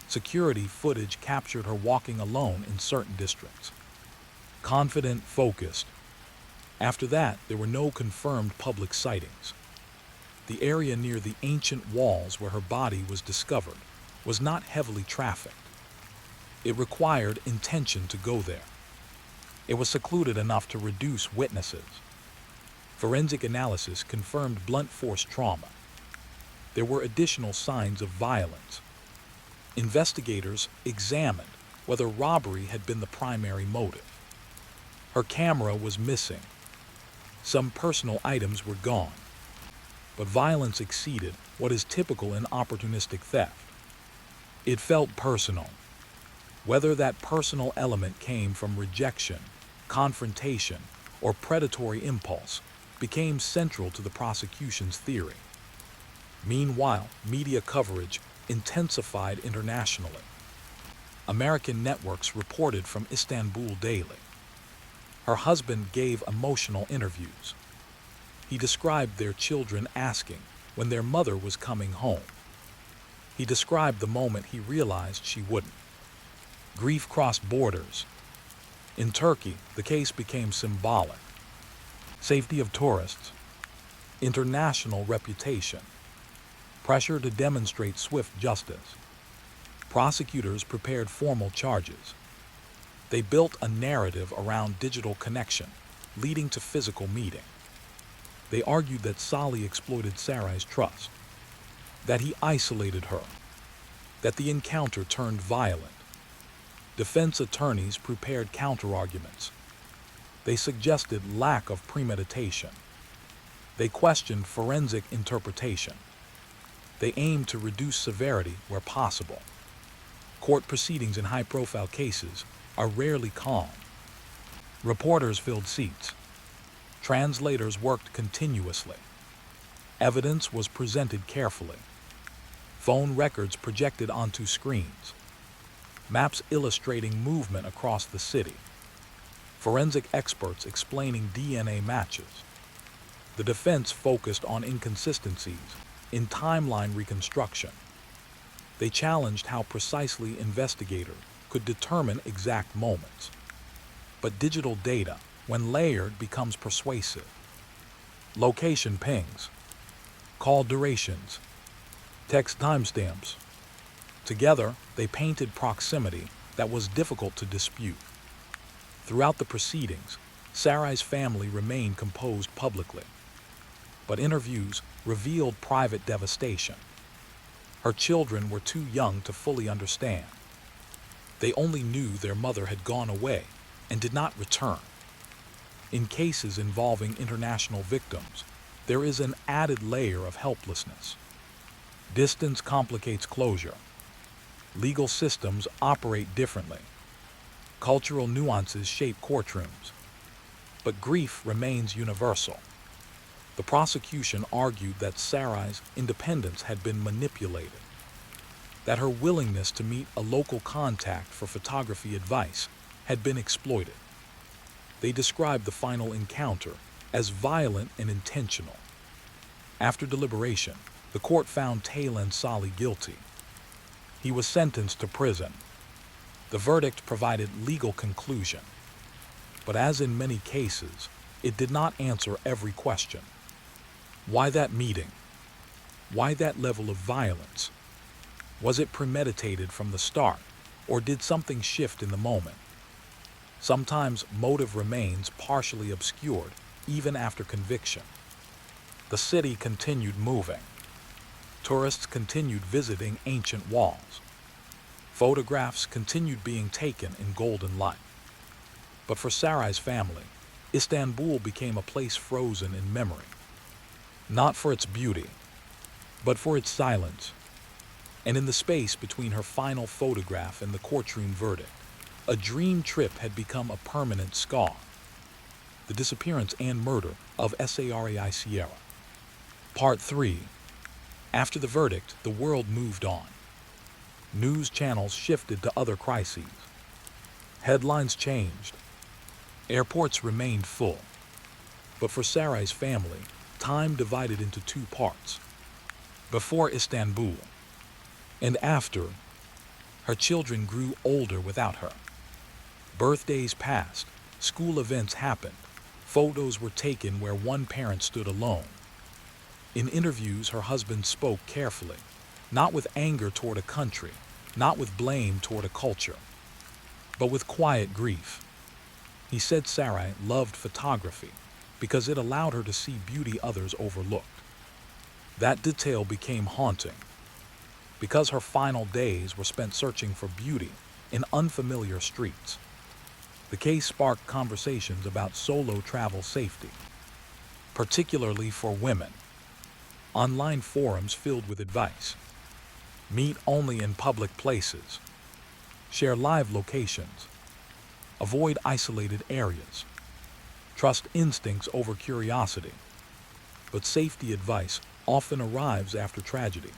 Speaker 1: Security footage captured her walking alone in certain districts. Confident, focused. After that, there were no confirmed public sightings. The area near the ancient walls where her body was discovered was not heavily trafficked. It required intention to go there. It was secluded enough to reduce witnesses. Forensic analysis confirmed blunt force trauma. There were additional signs of violence. Investigators examined whether robbery had been the primary motive. Her camera was missing. Some personal items were gone. But violence exceeded what is typical in opportunistic theft. It felt personal. Whether that personal element came from rejection, confrontation, or predatory impulse became central to the prosecution's theory. Meanwhile, media coverage intensified internationally. American networks reported from Istanbul daily. Her husband gave emotional interviews. He described their children asking when their mother was coming home. He described the moment he realized she wouldn't. Grief crossed borders. In Turkey, the case became symbolic. Safety of tourists. International reputation. Pressure to demonstrate swift justice. Prosecutors prepared formal charges. They built a narrative around digital connection, leading to physical meeting. They argued that Salih exploited Sarai's trust, that he isolated her, that the encounter turned violent. Defense attorneys prepared counterarguments. They suggested lack of premeditation. They questioned forensic interpretation. They aimed to reduce severity where possible. Court proceedings in high-profile cases are rarely calm. Reporters filled seats. Translators worked continuously. Evidence was presented carefully. Phone records projected onto screens. Maps illustrating movement across the city. Forensic experts explaining DNA matches. The defense focused on inconsistencies in timeline reconstruction. They challenged how precisely investigators could determine exact moments. But digital data, when layered, becomes persuasive. Location pings, call durations, text timestamps. Together, they painted proximity that was difficult to dispute. Throughout the proceedings, Sarai's family remained composed publicly. But interviews revealed private devastation. Her children were too young to fully understand. They only knew their mother had gone away and did not return. In cases involving international victims, there is an added layer of helplessness. Distance complicates closure. Legal systems operate differently. Cultural nuances shape courtrooms. But grief remains universal. The prosecution argued that Sarai's independence had been manipulated, that her willingness to meet a local contact for photography advice had been exploited. They described the final encounter as violent and intentional. After deliberation, the court found Taylan Salih guilty. He was sentenced to prison. The verdict provided legal conclusion. But as in many cases, it did not answer every question. Why that meeting? Why that level of violence? Was it premeditated from the start, or did something shift in the moment? Sometimes motive remains partially obscured even after conviction. The city continued moving. Tourists continued visiting ancient walls. Photographs continued being taken in golden light. But for Sarai's family, Istanbul became a place frozen in memory. Not for its beauty, but for its silence. And in the space between her final photograph and the courtroom verdict, a dream trip had become a permanent scar. The disappearance and murder of Sarai Sierra. Part 3. After the verdict, the world moved on. News channels shifted to other crises. Headlines changed. Airports remained full, but for Saray's family, time divided into two parts: before Istanbul and after. Her children grew older without her. Birthdays passed, school events happened, photos were taken where one parent stood alone. In interviews, her husband spoke carefully, not with anger toward a country, not with blame toward a culture, but with quiet grief. He said Sarai loved photography because it allowed her to see beauty others overlooked. That detail became haunting, because her final days were spent searching for beauty in unfamiliar streets. The case sparked conversations about solo travel safety, particularly for women. Online forums filled with advice: meet only in public places, share live locations, avoid isolated areas, trust instincts over curiosity. But safety advice often arrives after tragedy.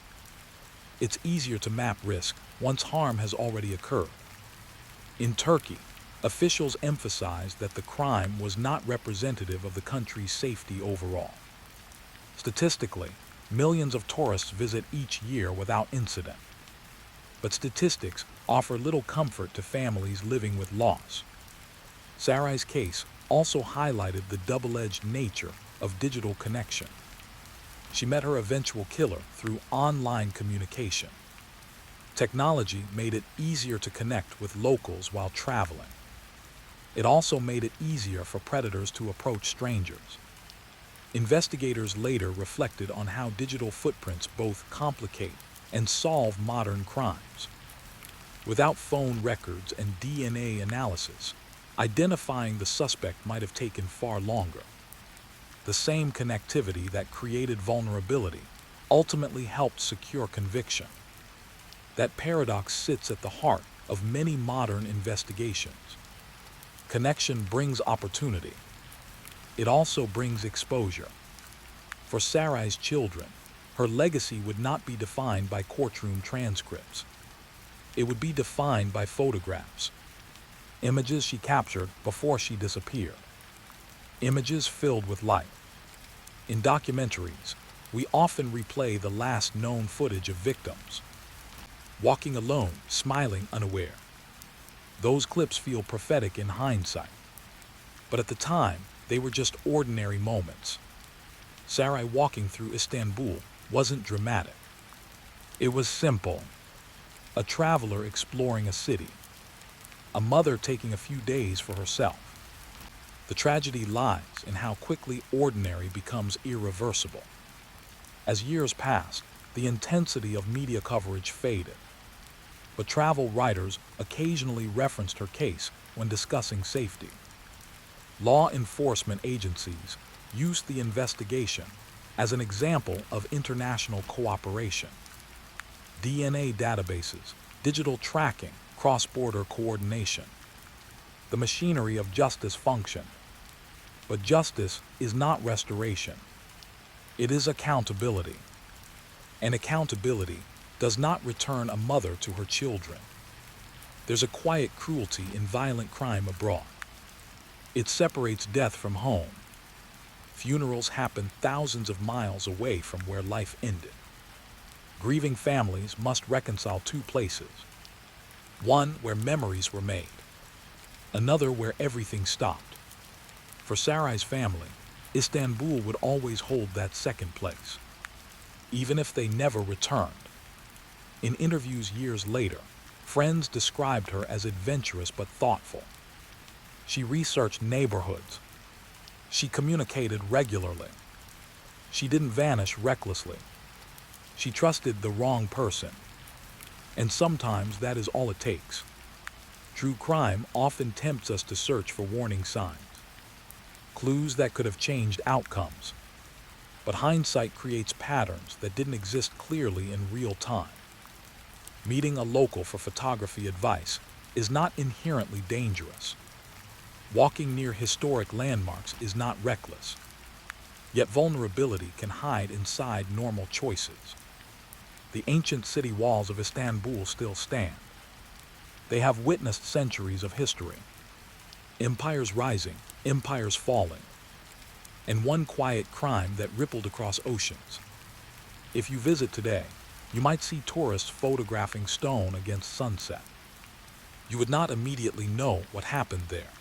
Speaker 1: It's easier to map risk once harm has already occurred. In Turkey, officials emphasized that the crime was not representative of the country's safety overall. Statistically, millions of tourists visit each year without incident. But statistics offer little comfort to families living with loss. Sarai's case also highlighted the double-edged nature of digital connection. She met her eventual killer through online communication. Technology made it easier to connect with locals while traveling. It also made it easier for predators to approach strangers. Investigators later reflected on how digital footprints both complicate and solve modern crimes. Without phone records and DNA analysis, identifying the suspect might have taken far longer. The same connectivity that created vulnerability ultimately helped secure conviction. That paradox sits at the heart of many modern investigations. Connection brings opportunity. It also brings exposure. For Sarai's children, her legacy would not be defined by courtroom transcripts. It would be defined by photographs, images she captured before she disappeared, images filled with light. In documentaries, we often replay the last known footage of victims, walking alone, smiling unaware. Those clips feel prophetic in hindsight, but at the time, they were just ordinary moments. Sarai walking through Istanbul wasn't dramatic. It was simple. A traveler exploring a city, a mother taking a few days for herself. The tragedy lies in how quickly ordinary becomes irreversible. As years passed, the intensity of media coverage faded, but travel writers occasionally referenced her case when discussing safety. Law enforcement agencies used the investigation as an example of international cooperation. DNA databases, digital tracking, cross-border coordination. The machinery of justice functioned. But justice is not restoration. It is accountability. And accountability does not return a mother to her children. There's a quiet cruelty in violent crime abroad. It separates death from home. Funerals happen thousands of miles away from where life ended. Grieving families must reconcile two places. One where memories were made. Another where everything stopped. For Sarai's family, Istanbul would always hold that second place, even if they never returned. In interviews years later, friends described her as adventurous but thoughtful. She researched neighborhoods. She communicated regularly. She didn't vanish recklessly. She trusted the wrong person. And sometimes that is all it takes. True crime often tempts us to search for warning signs, clues that could have changed outcomes. But hindsight creates patterns that didn't exist clearly in real time. Meeting a local for photography advice is not inherently dangerous. Walking near historic landmarks is not reckless. Yet vulnerability can hide inside normal choices. The ancient city walls of Istanbul still stand. They have witnessed centuries of history. empires rising, empires falling, and one quiet crime that rippled across oceans. If you visit today, you might see tourists photographing stone against sunset. You would not immediately know what happened there.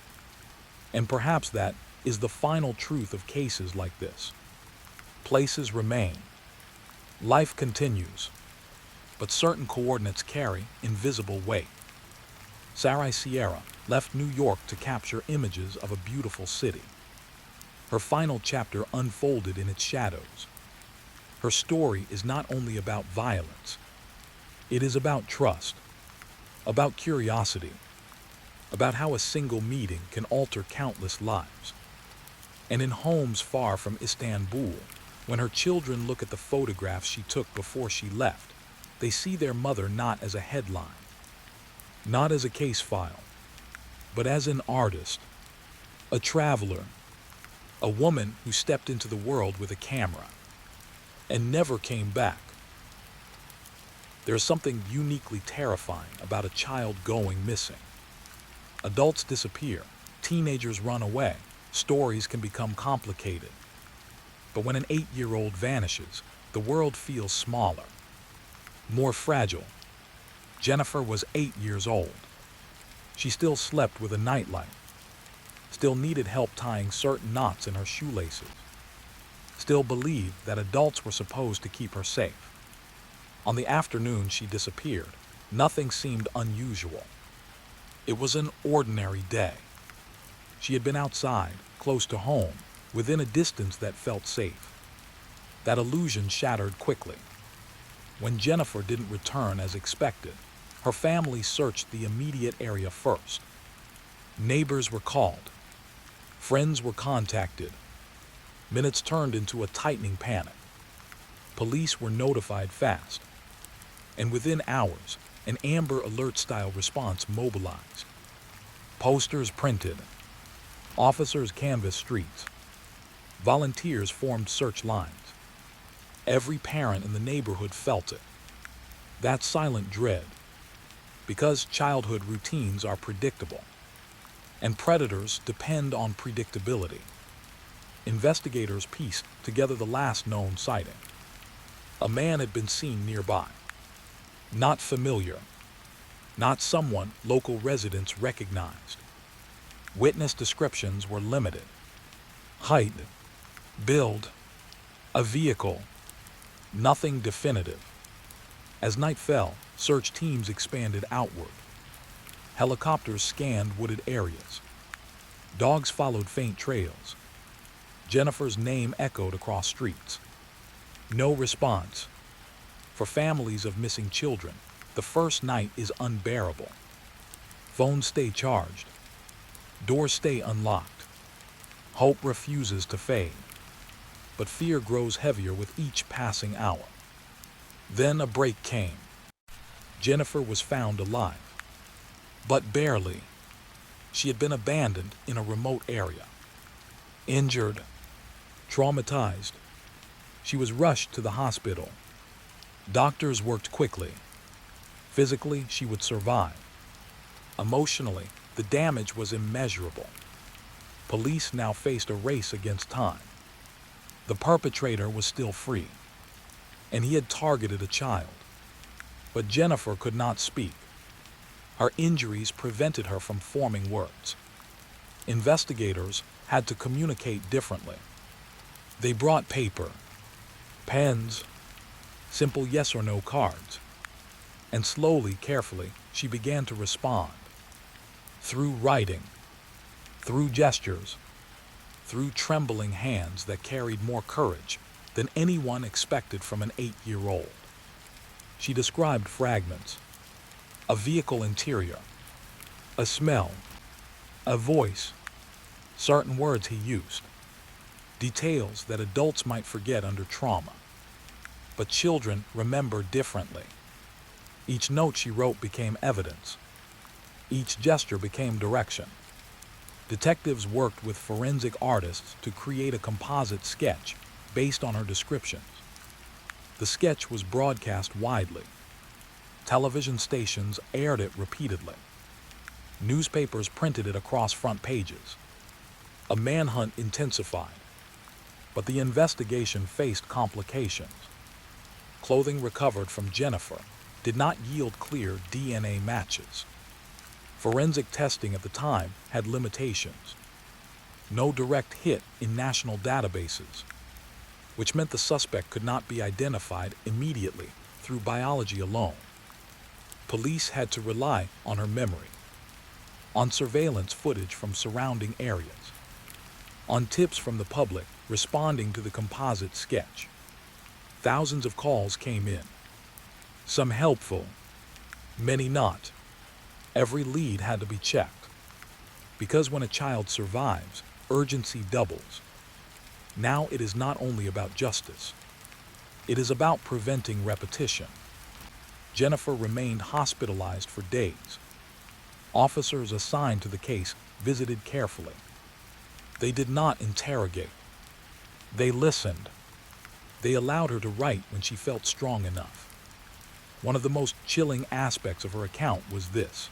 Speaker 1: And perhaps that is the final truth of cases like this. Places remain. Life continues. But certain coordinates carry invisible weight. Sarai Sierra left New York to capture images of a beautiful city. Her final chapter unfolded in its shadows. Her story is not only about violence. It is about trust, about curiosity, about how a single meeting can alter countless lives. And in homes far from Istanbul, when her children look at the photographs she took before she left, they see their mother not as a headline, not as a case file, but as an artist, a traveler, a woman who stepped into the world with a camera and never came back. There's something uniquely terrifying about a child going missing. Adults disappear, teenagers run away, stories can become complicated. But when an 8-year-old vanishes, the world feels smaller, more fragile. Jennifer was 8 years old. She still slept with a nightlight, still needed help tying certain knots in her shoelaces, still believed that adults were supposed to keep her safe. On the afternoon she disappeared, nothing seemed unusual. It was an ordinary day. She had been outside, close to home, within a distance that felt safe. That illusion shattered quickly. When Jennifer didn't return as expected, her family searched the immediate area first. Neighbors were called. Friends were contacted. Minutes turned into a tightening panic. Police were notified fast. And within hours, an Amber Alert-style response mobilized. Posters printed. Officers canvassed streets. Volunteers formed search lines. Every parent in the neighborhood felt it. That silent dread. Because childhood routines are predictable, and predators depend on predictability. Investigators pieced together the last known sighting. A man had been seen nearby. Not familiar. Not someone local residents recognized. Witness descriptions were limited. Height, build, a vehicle, nothing definitive. As night fell, search teams expanded outward. Helicopters scanned wooded areas. Dogs followed faint trails. Jennifer's name echoed across streets. No response. For families of missing children, the first night is unbearable. Phones stay charged. Doors stay unlocked. Hope refuses to fade. But fear grows heavier with each passing hour. Then a break came. Jennifer was found alive. But barely. She had been abandoned in a remote area. Injured, traumatized, she was rushed to the hospital. Doctors worked quickly. Physically, she would survive. Emotionally, the damage was immeasurable. Police now faced a race against time. The perpetrator was still free, and he had targeted a child. But Jennifer could not speak. Her injuries prevented her from forming words. Investigators had to communicate differently. They brought paper, pens, simple yes or no cards. And slowly, carefully, she began to respond. Through writing, through gestures, through trembling hands that carried more courage than anyone expected from an 8-year-old. She described fragments, a vehicle interior, a smell, a voice, certain words he used, details that adults might forget under trauma. But children remember differently. Each note she wrote became evidence. Each gesture became direction. Detectives worked with forensic artists to create a composite sketch based on her descriptions. The sketch was broadcast widely. Television stations aired it repeatedly. Newspapers printed it across front pages. A manhunt intensified, but the investigation faced complications. Clothing recovered from Jennifer did not yield clear DNA matches. Forensic testing at the time had limitations. No direct hit in national databases, which meant the suspect could not be identified immediately through biology alone. Police had to rely on her memory, on surveillance footage from surrounding areas, on tips from the public responding to the composite sketch. Thousands of calls came in, some helpful, many not. Every lead had to be checked, because when a child survives, urgency doubles. Now it is not only about justice, it is about preventing repetition. Jennifer remained hospitalized for days. Officers assigned to the case visited carefully. They did not interrogate. They listened. They allowed her to write when she felt strong enough. One of the most chilling aspects of her account was this.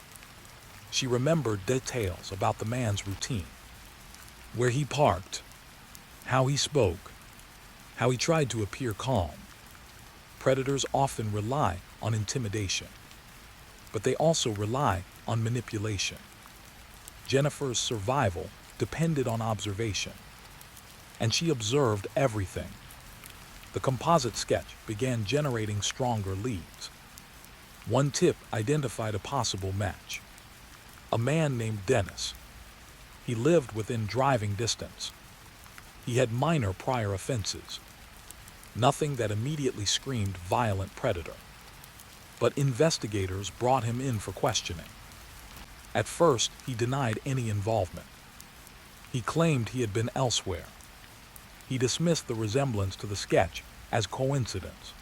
Speaker 1: She remembered details about the man's routine, where he parked, how he spoke, how he tried to appear calm. Predators often rely on intimidation, but they also rely on manipulation. Jennifer's survival depended on observation, and she observed everything. The composite sketch began generating stronger leads. One tip identified a possible match. A man named Dennis. He lived within driving distance. He had minor prior offenses. Nothing that immediately screamed violent predator. But investigators brought him in for questioning. At first, he denied any involvement. He claimed he had been elsewhere. He dismissed the resemblance to the sketch as coincidence.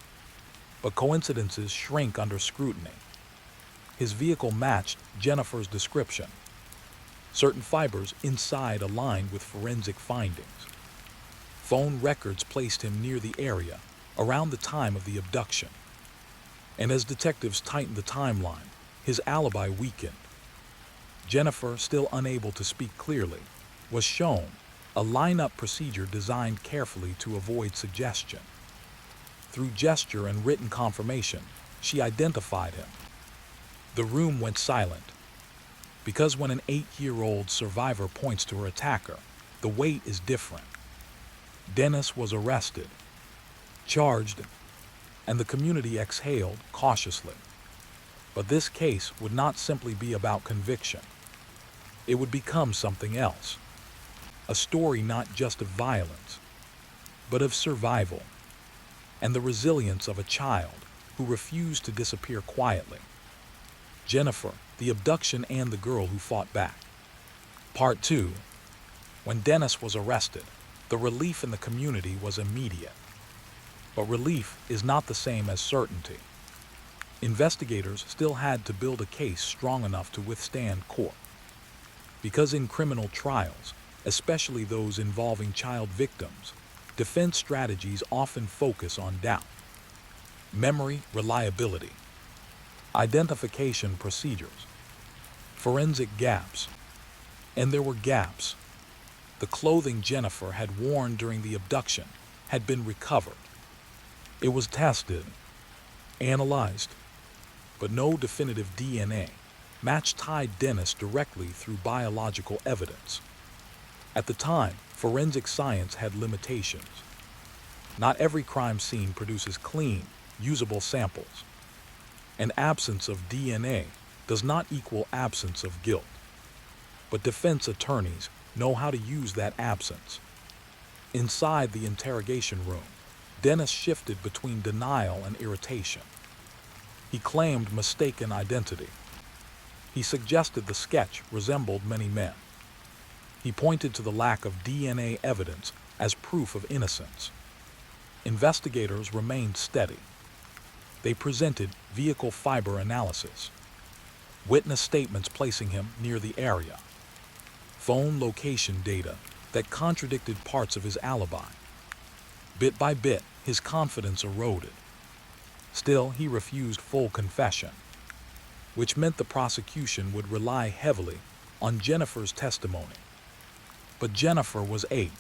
Speaker 1: But coincidences shrink under scrutiny. His vehicle matched Jennifer's description. Certain fibers inside aligned with forensic findings. Phone records placed him near the area around the time of the abduction. And as detectives tightened the timeline, his alibi weakened. Jennifer, still unable to speak clearly, was shown a lineup procedure designed carefully to avoid suggestion. Through gesture and written confirmation, she identified him. The room went silent, because when an 8-year-old survivor points to her attacker, the weight is different. Dennis was arrested, charged, and the community exhaled cautiously. But this case would not simply be about conviction. It would become something else. A story not just of violence, but of survival, and the resilience of a child who refused to disappear quietly. Jennifer, the abduction, and the girl who fought back. Part 2. When Dennis was arrested, the relief in the community was immediate. But relief is not the same as certainty. Investigators still had to build a case strong enough to withstand court. Because in criminal trials, especially those involving child victims, defense strategies often focus on doubt, memory reliability, identification procedures, forensic gaps. And there were gaps. The clothing Jennifer had worn during the abduction had been recovered. It was tested, analyzed, but no definitive DNA match tied Dennis directly through biological evidence. At the time, forensic science had limitations. Not every crime scene produces clean, usable samples. An absence of DNA does not equal absence of guilt. But defense attorneys know how to use that absence. Inside the interrogation room, Dennis shifted between denial and irritation. He claimed mistaken identity. He suggested the sketch resembled many men. He pointed to the lack of DNA evidence as proof of innocence. Investigators remained steady. They presented vehicle fiber analysis, witness statements placing him near the area, phone location data that contradicted parts of his alibi. Bit by bit, his confidence eroded. Still, he refused full confession. which meant the prosecution would rely heavily on Jennifer's testimony. But Jennifer was 8,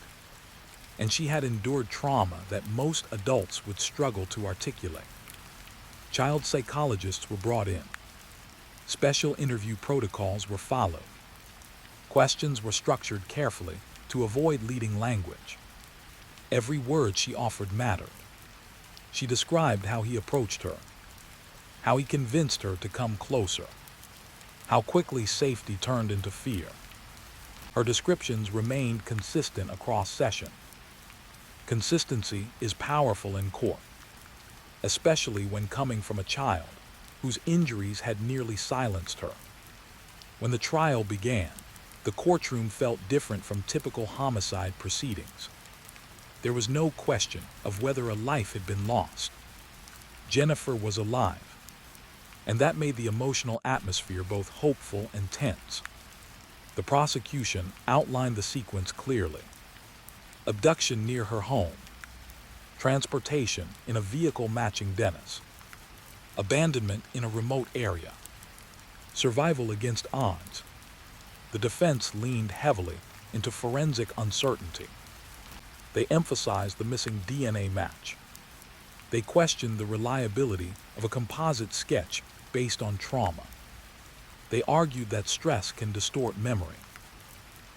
Speaker 1: and she had endured trauma that most adults would struggle to articulate. Child psychologists were brought in. Special interview protocols were followed. Questions were structured carefully to avoid leading language. Every word she offered mattered. She described how he approached her, how he convinced her to come closer, how quickly safety turned into fear. Her descriptions remained consistent across session. Consistency is powerful in court, especially when coming from a child whose injuries had nearly silenced her. When the trial began, the courtroom felt different from typical homicide proceedings. There was no question of whether a life had been lost. Jennifer was alive, and that made the emotional atmosphere both hopeful and tense. The prosecution outlined the sequence clearly. Abduction near her home, transportation in a vehicle matching Dennis, abandonment in a remote area, survival against odds. The defense leaned heavily into forensic uncertainty. They emphasized the missing DNA match. They questioned the reliability of a composite sketch based on trauma. They argued that stress can distort memory.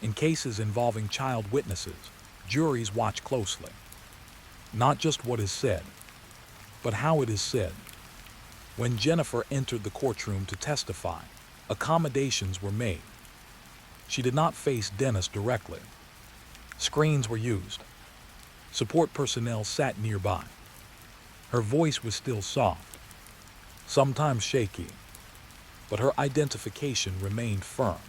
Speaker 1: In cases involving child witnesses, juries watch closely. Not just what is said, but how it is said. When Jennifer entered the courtroom to testify, accommodations were made. She did not face Dennis directly. Screens were used. Support personnel sat nearby. Her voice was still soft, sometimes shaky, but her identification remained firm.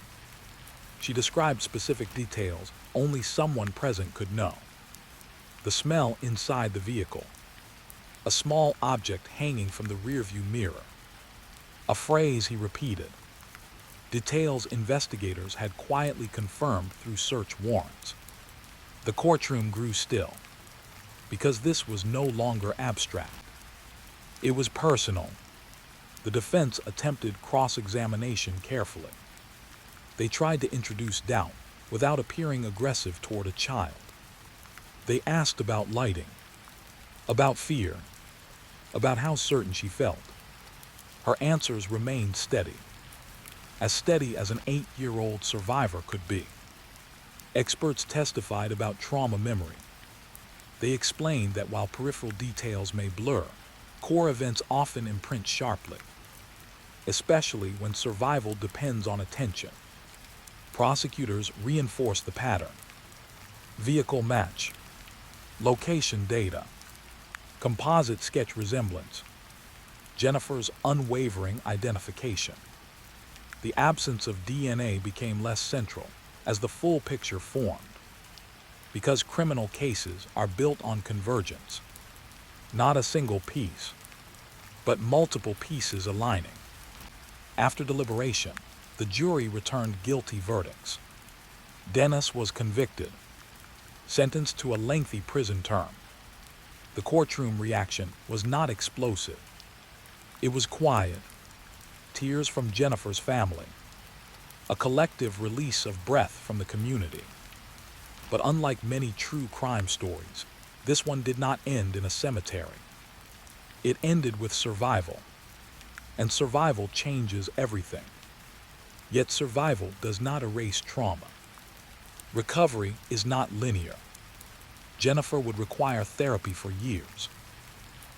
Speaker 1: She described specific details only someone present could know. The smell inside the vehicle, a small object hanging from the rearview mirror, a phrase he repeated, details investigators had quietly confirmed through search warrants. The courtroom grew still, because this was no longer abstract. It was personal. The defense attempted cross-examination carefully. They tried to introduce doubt without appearing aggressive toward a child. They asked about lighting, about fear, about how certain she felt. Her answers remained steady as an 8-year-old survivor could be. Experts testified about trauma memory. They explained that while peripheral details may blur, core events often imprint sharply, especially when survival depends on attention. Prosecutors reinforced the pattern. Vehicle match, location data, composite sketch resemblance, Jennifer's unwavering identification. The absence of DNA became less central as the full picture formed, because criminal cases are built on convergence, not a single piece, but multiple pieces aligning. After deliberation, the jury returned guilty verdicts. Dennis was convicted, sentenced to a lengthy prison term. The courtroom reaction was not explosive. It was quiet. Tears from Jennifer's family, a collective release of breath from the community. But unlike many true crime stories, this one did not end in a cemetery. It ended with survival, and survival changes everything. Yet survival does not erase trauma. Recovery is not linear. Jennifer would require therapy for years.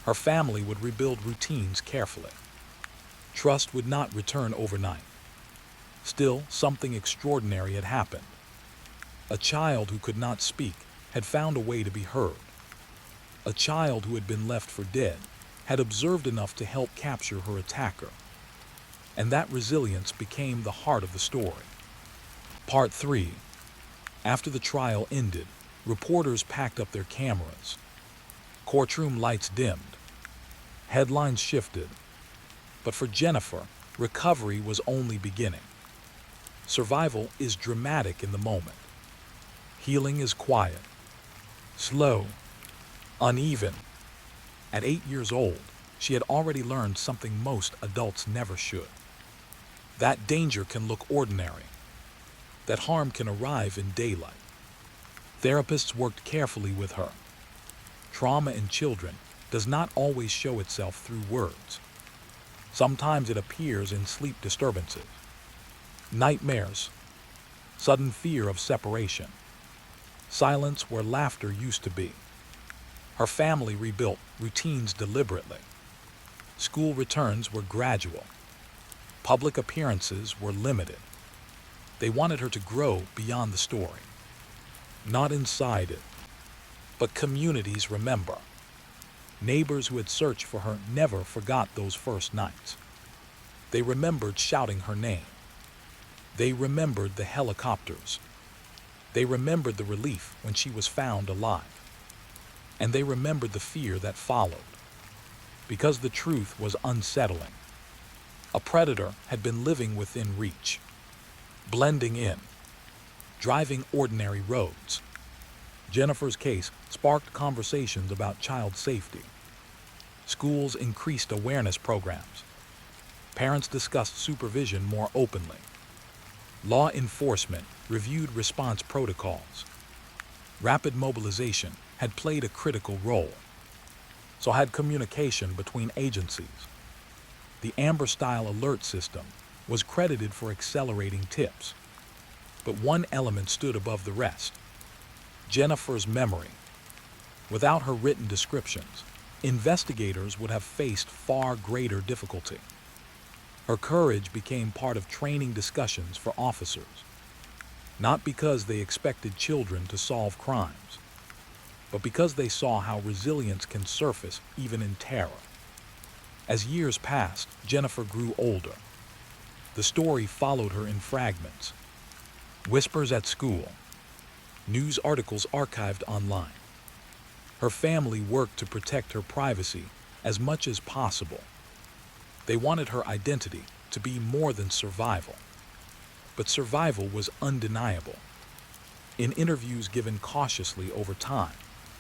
Speaker 1: Her family would rebuild routines carefully. Trust would not return overnight. Still, something extraordinary had happened. A child who could not speak had found a way to be heard. A child who had been left for dead had observed enough to help capture her attacker. And that resilience became the heart of the story. Part 3. After the trial ended, reporters packed up their cameras. Courtroom lights dimmed. Headlines shifted. But for Jennifer, recovery was only beginning. Survival is dramatic in the moment. Healing is quiet, slow, uneven. At 8 years old, she had already learned something most adults never should. That danger can look ordinary, that harm can arrive in daylight. Therapists worked carefully with her. Trauma in children does not always show itself through words. Sometimes it appears in sleep disturbances, nightmares, sudden fear of separation, silence where laughter used to be. Her family rebuilt routines deliberately. School returns were gradual. Public appearances were limited. They wanted her to grow beyond the story. Not inside it, but communities remember. Neighbors who had searched for her never forgot those first nights. They remembered shouting her name. They remembered the helicopters. They remembered the relief when she was found alive. And they remembered the fear that followed. Because the truth was unsettling. A predator had been living within reach, blending in, driving ordinary roads. Jennifer's case sparked conversations about child safety. Schools increased awareness programs. Parents discussed supervision more openly. Law enforcement reviewed response protocols. Rapid mobilization had played a critical role. So had communication between agencies. The Amber-style alert system was credited for accelerating tips. But one element stood above the rest: Jennifer's memory. Without her written descriptions, investigators would have faced far greater difficulty. Her courage became part of training discussions for officers, not because they expected children to solve crimes, but because they saw how resilience can surface even in terror. As years passed, Jennifer grew older. The story followed her in fragments. Whispers at school, news articles archived online. Her family worked to protect her privacy as much as possible. They wanted her identity to be more than survival. But survival was undeniable. In interviews given cautiously over time,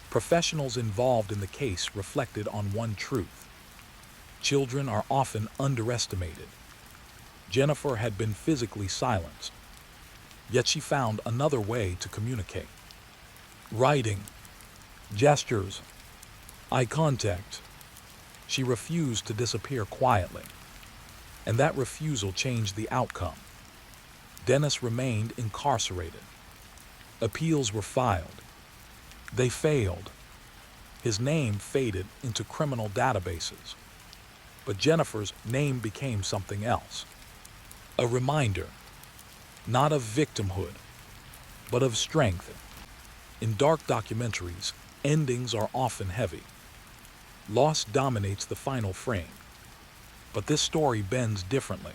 Speaker 1: professionals involved in the case reflected on one truth: children are often underestimated. Jennifer had been physically silenced, yet she found another way to communicate. Writing, gestures, eye contact. She refused to disappear quietly, and that refusal changed the outcome. Dennis remained incarcerated. Appeals were filed. They failed. His name faded into criminal databases. But Jennifer's name became something else. A reminder, not of victimhood, but of strength. In dark documentaries, endings are often heavy. Loss dominates the final frame. But this story bends differently.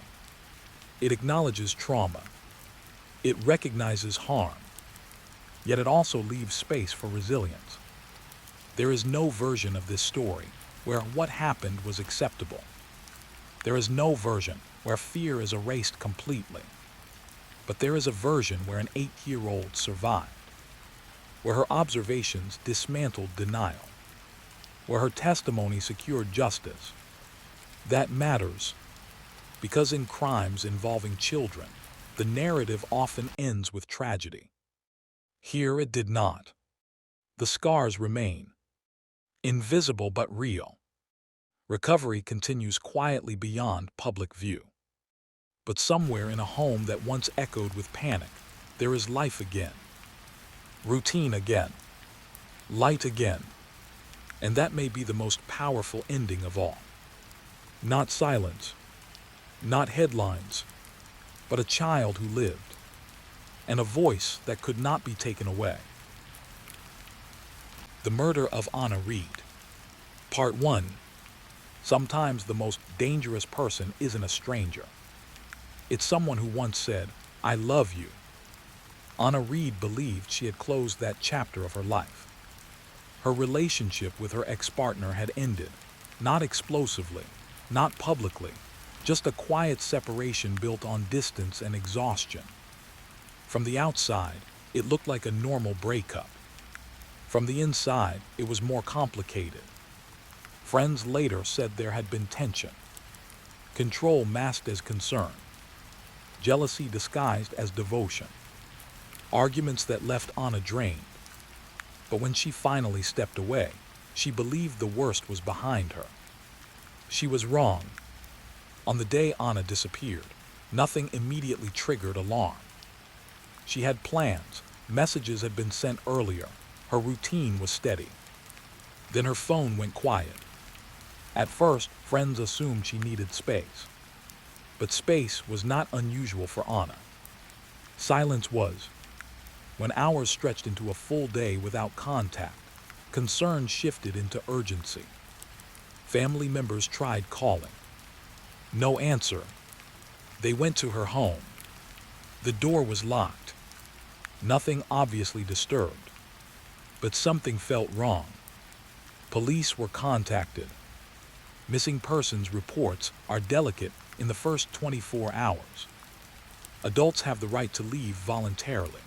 Speaker 1: It acknowledges trauma. It recognizes harm. Yet it also leaves space for resilience. There is no version of this story where what happened was acceptable. There is no version where fear is erased completely. But there is a version where an 8-year-old survived, where her observations dismantled denial, where her testimony secured justice. That matters, because in crimes involving children, the narrative often ends with tragedy. Here it did not. The scars remain, invisible but real. Recovery continues quietly beyond public view. But somewhere in a home that once echoed with panic, there is life again. Routine again. Light again. And that may be the most powerful ending of all. Not silence, not headlines, but a child who lived, and a voice that could not be taken away. The Murder of Anna Reed. Part 1. Sometimes the most dangerous person isn't a stranger. It's someone who once said, "I love you." Anna Reed believed she had closed that chapter of her life. Her relationship with her ex-partner had ended, not explosively, not publicly, just a quiet separation built on distance and exhaustion. From the outside, it looked like a normal breakup. From the inside, it was more complicated. Friends later said there had been tension, control masked as concern, jealousy disguised as devotion, arguments that left Anna drained. But when she finally stepped away, she believed the worst was behind her. She was wrong. On the day Anna disappeared, nothing immediately triggered alarm. She had plans, messages had been sent earlier, her routine was steady. Then her phone went quiet. At first, friends assumed she needed space. But space was not unusual for Anna. Silence was. When hours stretched into a full day without contact, concern shifted into urgency. Family members tried calling. No answer. They went to her home. The door was locked. Nothing obviously disturbed. But something felt wrong. Police were contacted. Missing persons reports are delicate in the first 24 hours. Adults have the right to leave voluntarily.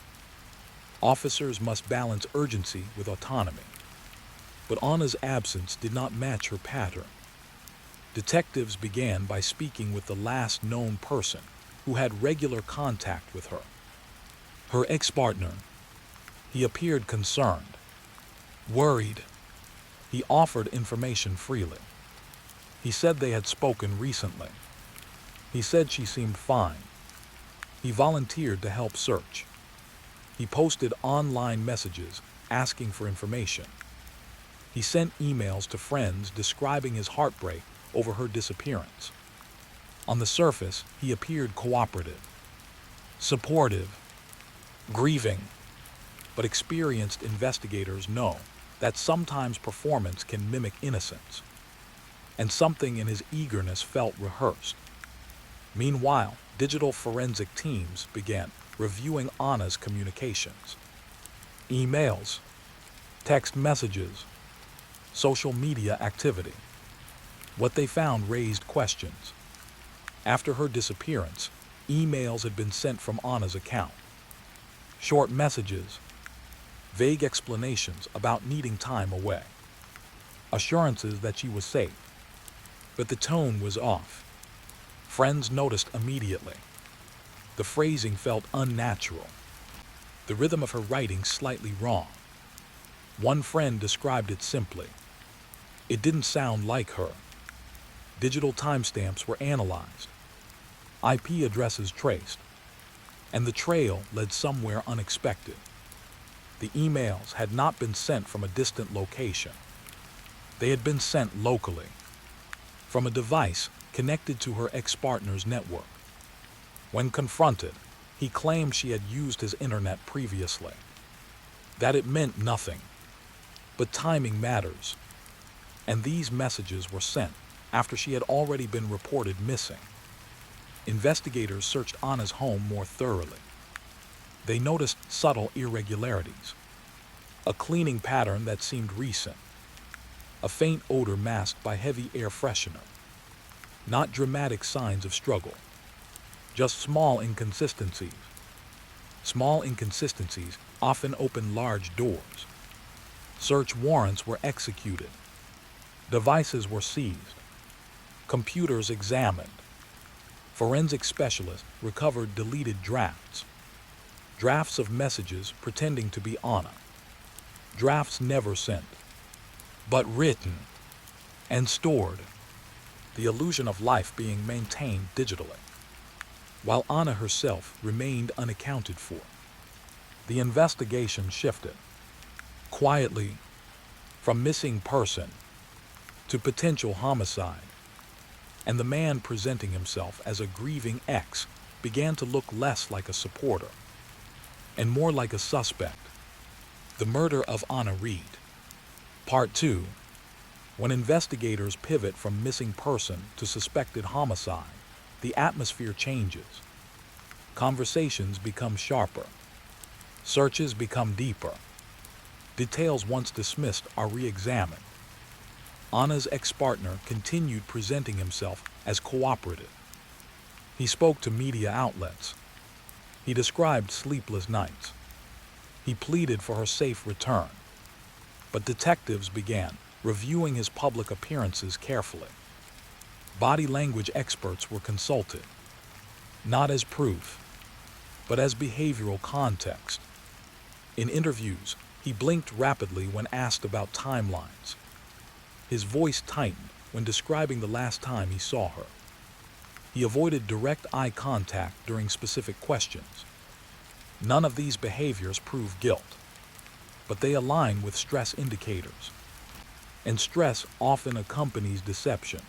Speaker 1: Officers must balance urgency with autonomy. But Anna's absence did not match her pattern. Detectives began by speaking with the last known person who had regular contact with her. Her ex-partner. He appeared concerned, worried. He offered information freely. He said they had spoken recently. He said she seemed fine. He volunteered to help search. He posted online messages asking for information. He sent emails to friends describing his heartbreak over her disappearance. On the surface, he appeared cooperative, supportive, grieving, but experienced investigators know that sometimes performance can mimic innocence, and something in his eagerness felt rehearsed. Meanwhile, digital forensic teams began reviewing Anna's communications. Emails, text messages, social media activity. What they found raised questions. After her disappearance, emails had been sent from Anna's account. Short messages, vague explanations about needing time away, assurances that she was safe. But the tone was off. Friends noticed immediately. The phrasing felt unnatural. The rhythm of her writing slightly wrong. One friend described it simply. It didn't sound like her. Digital timestamps were analyzed. IP addresses traced. And the trail led somewhere unexpected. The emails had not been sent from a distant location. They had been sent locally, from a device connected to her ex-partner's network. When confronted, he claimed she had used his internet previously, that it meant nothing. But timing matters, and these messages were sent after she had already been reported missing. Investigators searched Anna's home more thoroughly. They noticed subtle irregularities, a cleaning pattern that seemed recent, a faint odor masked by heavy air freshener. Not dramatic signs of struggle, just small inconsistencies. Small inconsistencies often open large doors. Search warrants were executed. Devices were seized. Computers examined. Forensic specialists recovered deleted drafts. Drafts of messages pretending to be Anna. Drafts never sent, but written and stored. The illusion of life being maintained digitally, while Anna herself remained unaccounted for. The investigation shifted, quietly, from missing person to potential homicide, and the man presenting himself as a grieving ex began to look less like a supporter and more like a suspect. The murder of Anna Reed. Part 2. When investigators pivot from missing person to suspected homicide, the atmosphere changes. Conversations become sharper. Searches become deeper. Details once dismissed are re-examined. Anna's ex-partner continued presenting himself as cooperative. He spoke to media outlets. He described sleepless nights. He pleaded for her safe return. But detectives began reviewing his public appearances carefully. Body language experts were consulted. not as proof, but as behavioral context. In interviews, he blinked rapidly when asked about timelines. His voice tightened when describing the last time he saw her. He avoided direct eye contact during specific questions. None of these behaviors prove guilt, but they align with stress indicators. And stress often accompanies deception.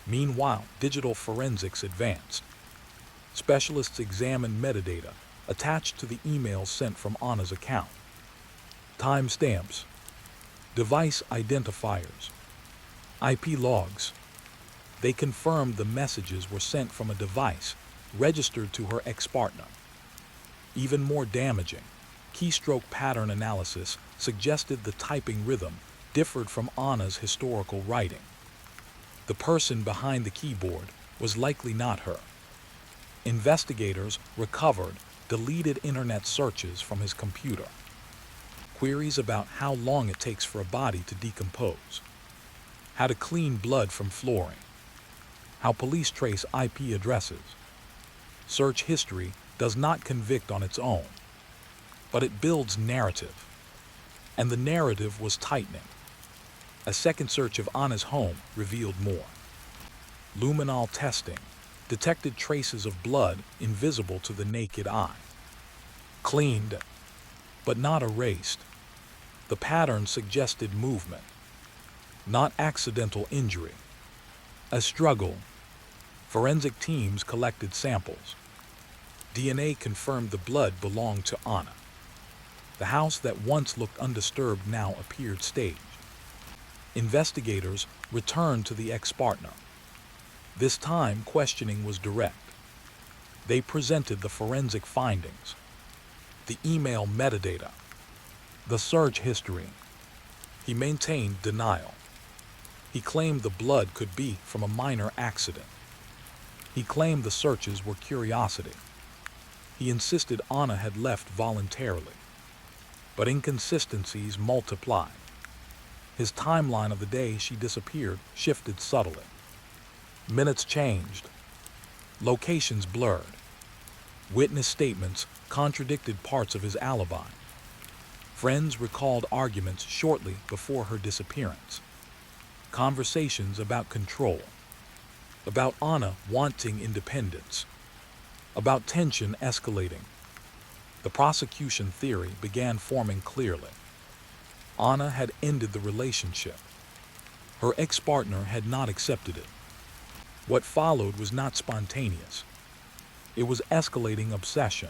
Speaker 1: Meanwhile, digital forensics advanced. Specialists examined metadata attached to the emails sent from Anna's account. Timestamps, device identifiers, IP logs. They confirmed the messages were sent from a device registered to her ex-partner. Even more damaging, keystroke pattern analysis suggested the typing rhythm differed from Anna's historical writing. The person behind the keyboard was likely not her. Investigators recovered deleted internet searches from his computer. Queries about how long it takes for a body to decompose, how to clean blood from flooring, how police trace IP addresses. Search history does not convict on its own, but it builds narrative. And the narrative was tightening. A second search of Anna's home revealed more. Luminol testing detected traces of blood invisible to the naked eye. Cleaned, but not erased. The pattern suggested movement, not accidental injury. A struggle. Forensic teams collected samples. DNA confirmed the blood belonged to Anna. The house that once looked undisturbed now appeared staged. Investigators returned to the ex-partner. This time, questioning was direct. They presented the forensic findings, the email metadata, the search history. He maintained denial. He claimed the blood could be from a minor accident. He claimed the searches were curiosity. He insisted Anna had left voluntarily. But inconsistencies multiplied. His timeline of the day she disappeared shifted subtly. Minutes changed. Locations blurred. Witness statements contradicted parts of his alibi. Friends recalled arguments shortly before her disappearance. Conversations about control. About Anna wanting independence. About tension escalating. The prosecution theory began forming clearly. Anna had ended the relationship. Her ex-partner had not accepted it. What followed was not spontaneous. It was escalating obsession.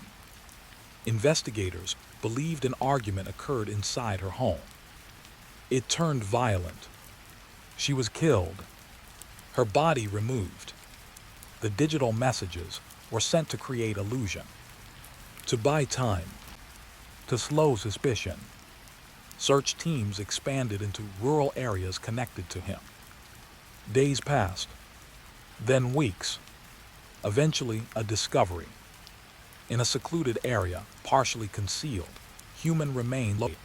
Speaker 1: Investigators believed an argument occurred inside her home. It turned violent. She was killed. Her body removed. The digital messages were sent to create illusion, to buy time, to slow suspicion. Search teams expanded into rural areas connected to him. Days passed, then weeks. Eventually, a discovery. In a secluded area, partially concealed, human remains lay.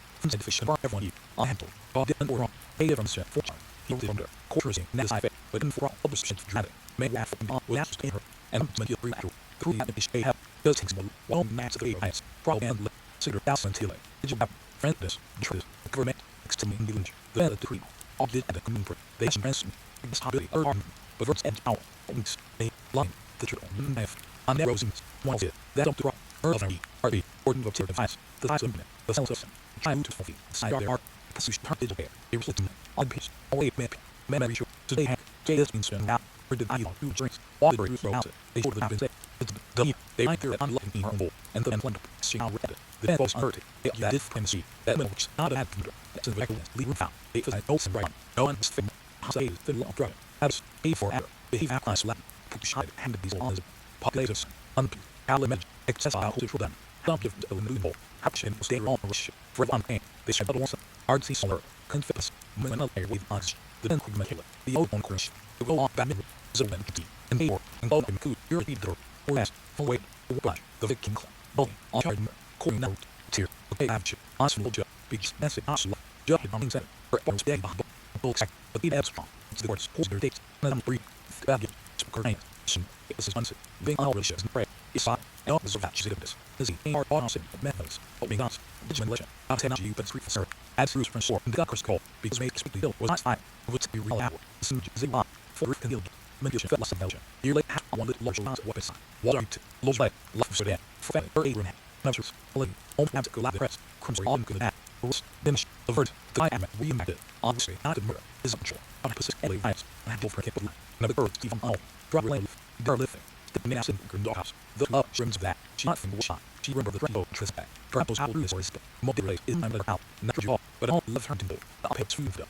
Speaker 1: This is one being all religious and pray. It's fine. And all deserve that she's this. Is he are all sin methods. Opening us. Legitimate I'll take you but it's free for sir. Add through from shore and the Chris call because make speak bill was not fine. Would be real hour. Soon zing on. For can heal. Mention felt less of Belgium. Year late half one little large amounts of weapons. Water to low light. Life for that. For family. For Adrian. Numbers. Living. Home have to go lab press. Crumbs on good at. Rules. Diminish. Avert. The I am reimpacted. Obviously not a murder. Is a control. On persist LA vibes. I have for a capable. Another bird. Even all. Drop your lane. They're living. The nass in the doghouse. The shims of that. She not from the shot. She remember the rainbow interest back. Purple's how blue stories. Multi-race is my mother out. Not your but all love her to do. I'll pay 2 for them.